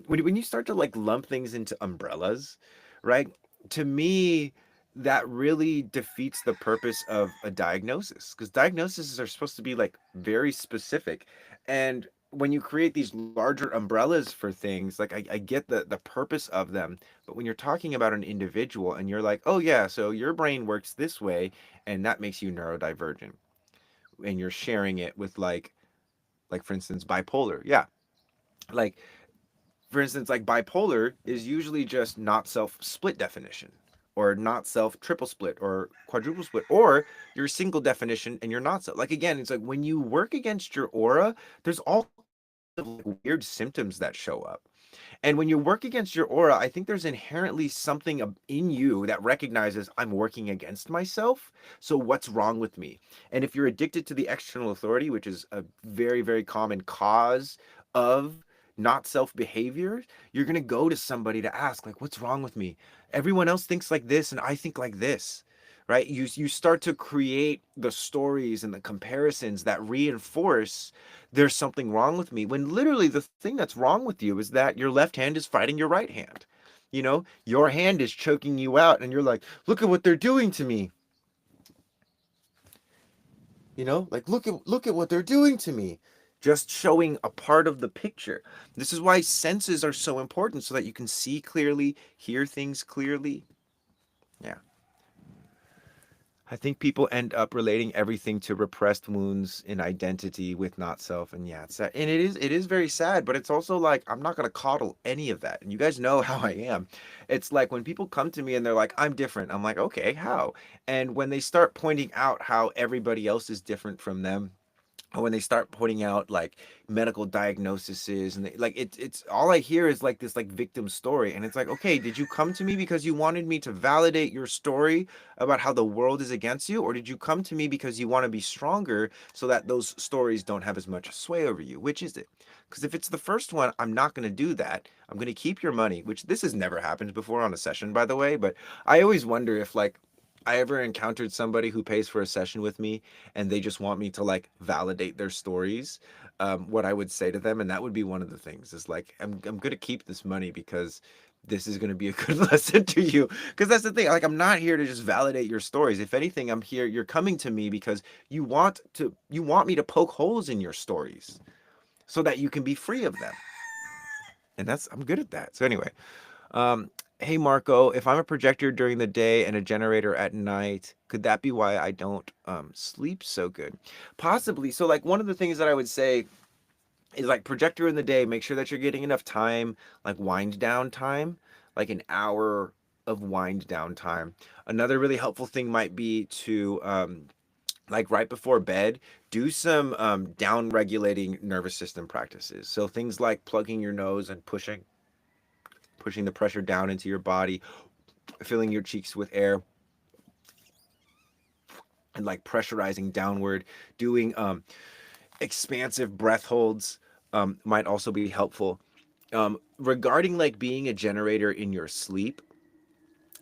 When you start to like lump things into umbrellas, right? To me, that really defeats the purpose of a diagnosis, because diagnoses are supposed to be like very specific. And when you create these larger umbrellas for things, like I get the purpose of them, but when you're talking about an individual and you're like, oh yeah, so your brain works this way and that makes you neurodivergent, and you're sharing it with like for instance bipolar, yeah, like for instance, like bipolar is usually just not self split definition, or not self triple split or quadruple split, or your single definition and you're not self. Like again, it's like when you work against your aura, there's all of like weird symptoms that show up. And when you work against your aura, I think there's inherently something in you that recognizes I'm working against myself. So what's wrong with me? And if you're addicted to the external authority, which is a very, very common cause of not self behavior, you're going to go to somebody to ask, like, what's wrong with me? Everyone else thinks like this, and I think like this. Right? You start to create the stories and the comparisons that reinforce there's something wrong with me, when literally the thing that's wrong with you is that your left hand is fighting your right hand. Your hand is choking you out and you're like, look at what they're doing to me. Like look at what they're doing to me. just showing a part of the picture. This is why senses are so important, so that you can see clearly, hear things clearly. Yeah. I think people end up relating everything to repressed wounds in identity with not self, and yeah, it's sad. And it is very sad, but it's also like I'm not gonna coddle any of that. And you guys know how I am. It's like when people come to me and they're like, "I'm different," I'm like, "Okay, how?" And when they start pointing out how everybody else is different from them, when they start putting out like medical diagnoses, and like it's all I hear is like this like victim story, and it's like, okay, did you come to me because you wanted me to validate your story about how the world is against you, or did you come to me because you want to be stronger so that those stories don't have as much sway over you? Which is it? Because if it's the first one, I'm not going to do that. I'm going to keep your money, which this has never happened before on a session, by the way, but I always wonder if like I ever encountered somebody who pays for a session with me and they just want me to like validate their stories, what I would say to them, and that would be one of the things is like, I'm gonna keep this money because this is gonna be a good lesson to you. Because that's the thing, like I'm not here to just validate your stories. If anything, I'm here. You're coming to me because you want me to poke holes in your stories so that you can be free of them, and that's I'm good at that. So anyway, um, hey Marco, if I'm a projector during the day and a generator at night, could that be why I don't sleep so good? Possibly. So like one of the things that I would say is like projector in the day, make sure that you're getting enough time, like wind down time, like an hour of wind down time. Another really helpful thing might be to like right before bed, do some down regulating nervous system practices. So things like plugging your nose and pushing the pressure down into your body, filling your cheeks with air, and like pressurizing downward, doing expansive breath holds might also be helpful. Regarding like being a generator in your sleep,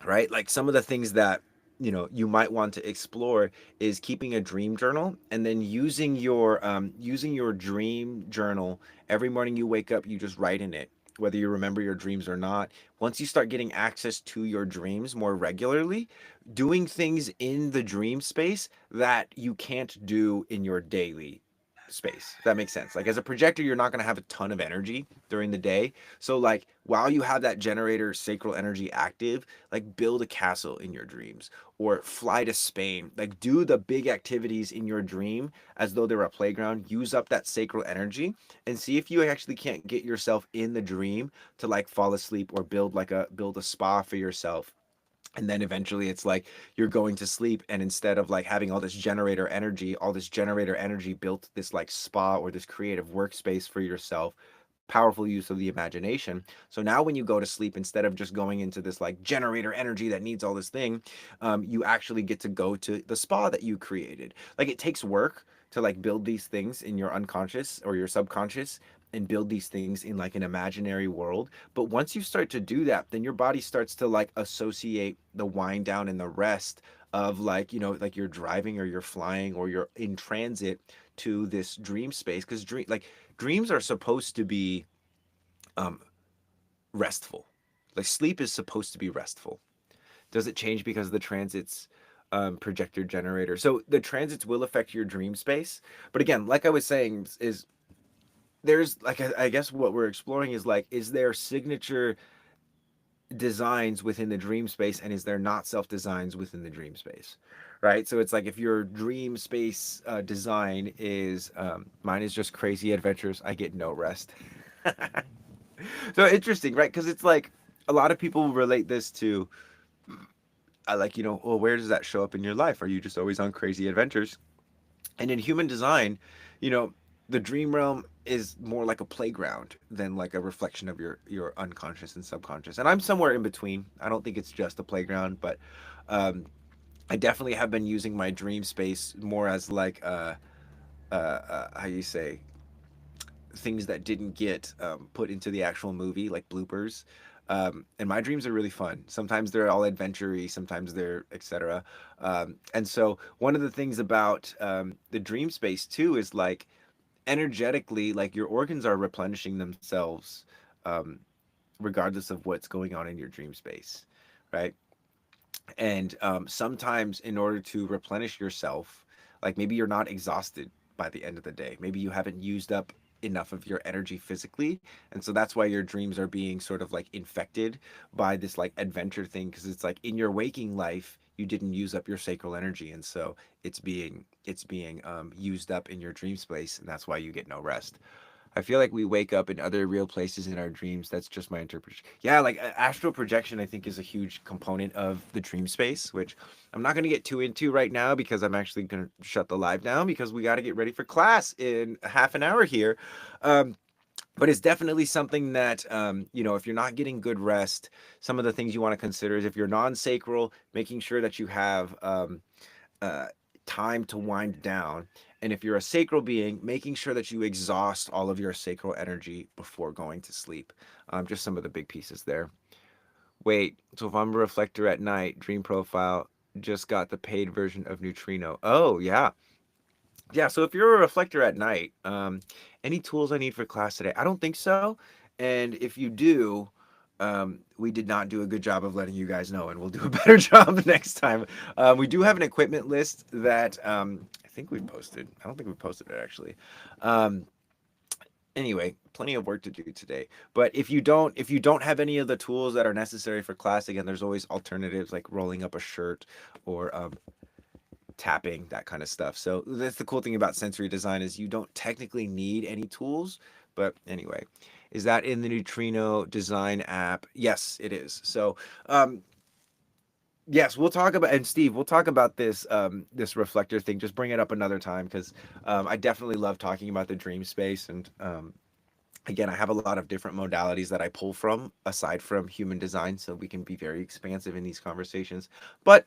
right? Like some of the things that you might want to explore is keeping a dream journal, and then using your dream journal every morning you wake up, you just write in it whether you remember your dreams or not. Once you start getting access to your dreams more regularly, doing things in the dream space that you can't do in your daily space. If that makes sense. Like as a projector, you're not going to have a ton of energy during the day. So like while you have that generator sacral energy active, like build a castle in your dreams or fly to Spain. Like do the big activities in your dream as though they're a playground. Use up that sacral energy and see if you actually can't get yourself in the dream to like fall asleep or build a spa for yourself. And then eventually it's like you're going to sleep, and instead of like having all this generator energy built this like spa or this creative workspace for yourself, powerful use of the imagination. So now when you go to sleep, instead of just going into this like generator energy that needs all this thing, you actually get to go to the spa that you created. Like it takes work to like build these things in your unconscious or your subconscious, and build these things in like an imaginary world. But once you start to do that, then your body starts to like associate the wind down and the rest of like, like you're driving or you're flying or you're in transit to this dream space. Because dreams are supposed to be um restful. Like sleep is supposed to be restful. Does it change because of the transits, projector generator? So the transits will affect your dream space. But again, like I was saying, is there's like I guess what we're exploring is like, is there signature designs within the dream space, and is there not self designs within the dream space, right? So it's like if your dream space design is mine is just crazy adventures, I get no rest. So interesting, right? Because it's like a lot of people relate this to like, well, where does that show up in your life? Are you just always on crazy adventures? And in human design, you know, the dream realm is more like a playground than like a reflection of your unconscious and subconscious. And I'm somewhere in between. I don't think it's just a playground, but um, I definitely have been using my dream space more as like how you say, things that didn't get put into the actual movie, like bloopers. And my dreams are really fun. Sometimes they're all adventure-y, sometimes they're etc. And so one of the things about the dream space too is like energetically, like your organs are replenishing themselves um, regardless of what's going on in your dream space, right? And sometimes in order to replenish yourself, like maybe you're not exhausted by the end of the day. Maybe you haven't used up enough of your energy physically, and so that's why your dreams are being sort of like infected by this like adventure thing, because it's like in your waking life you didn't use up your sacral energy, and so it's being used up in your dream space, and that's why you get no rest. I feel like we wake up in other real places in our dreams. That's just my interpretation. Yeah, like astral projection, I think is a huge component of the dream space, which I'm not going to get too into right now because I'm actually going to shut the live down because we got to get ready for class in half an hour here. Um, but it's definitely something that if you're not getting good rest, some of the things you want to consider is if you're non-sacral, making sure that you have uh, time to wind down. And if you're a sacral being, making sure that you exhaust all of your sacral energy before going to sleep. Just some of the big pieces there. Wait, so if I'm a reflector at night, dream profile just got the paid version of Neutrino. Oh, yeah. Yeah, so if you're a reflector at night, any tools I need for class today? I don't think so. And if you do, we did not do a good job of letting you guys know, and we'll do a better job next time. We do have an equipment list that I think we posted. I don't think we posted it actually. Um, anyway, plenty of work to do today. But if you don't have any of the tools that are necessary for class, again, there's always alternatives like rolling up a shirt or tapping, that kind of stuff. So that's the cool thing about sensory design is you don't technically need any tools. But anyway, is that in the Neutrino design app? Yes, it is. So yes, we'll talk about, and Steve, we'll talk about this reflector thing. Just bring it up another time because I definitely love talking about the dream space. And again, I have a lot of different modalities that I pull from aside from human design, so we can be very expansive in these conversations. But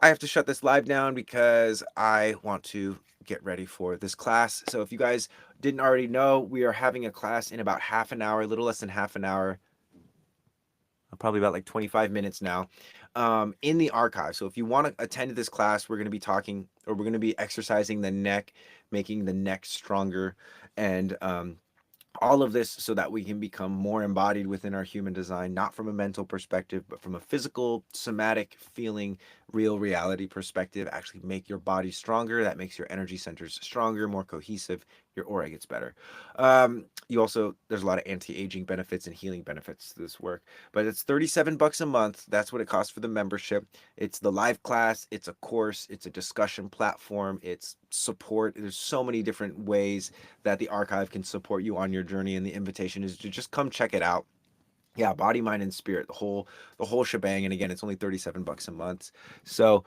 I have to shut this live down because I want to get ready for this class. So if you guys didn't already know, we are having a class in about half an hour, a little less than half an hour, probably about like 25 minutes now, in the archive. So if you want to attend this class, we're going to be talking, or we're going to be exercising the neck, making the neck stronger, and all of this so that we can become more embodied within our human design, not from a mental perspective, but from a physical, somatic, feeling, real reality perspective. Actually make your body stronger. That makes your energy centers stronger, more cohesive. Your aura gets better. You also, there's a lot of anti-aging benefits and healing benefits to this work, but it's $37 a month. That's what it costs for the membership. It's the live class, it's a course, it's a discussion platform, it's support. There's so many different ways that the archive can support you on your journey, and the invitation is to just come check it out. Yeah, body, mind, and spirit, the whole shebang. And again, it's only $37 a month. So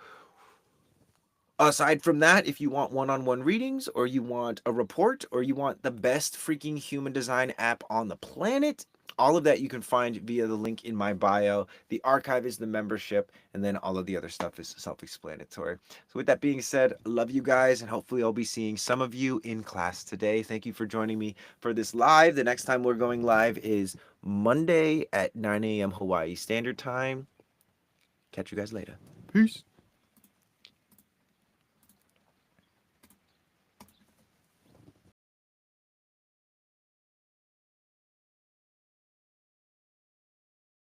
aside from that, if you want one-on-one readings, or you want a report, or you want the best freaking human design app on the planet, all of that you can find via the link in my bio. The archive is the membership, and then all of the other stuff is self-explanatory. So with that being said, love you guys, and hopefully I'll be seeing some of you in class today. Thank you for joining me for this live. The next time we're going live is Monday at 9 a.m. Hawaii Standard Time. Catch you guys later. Peace.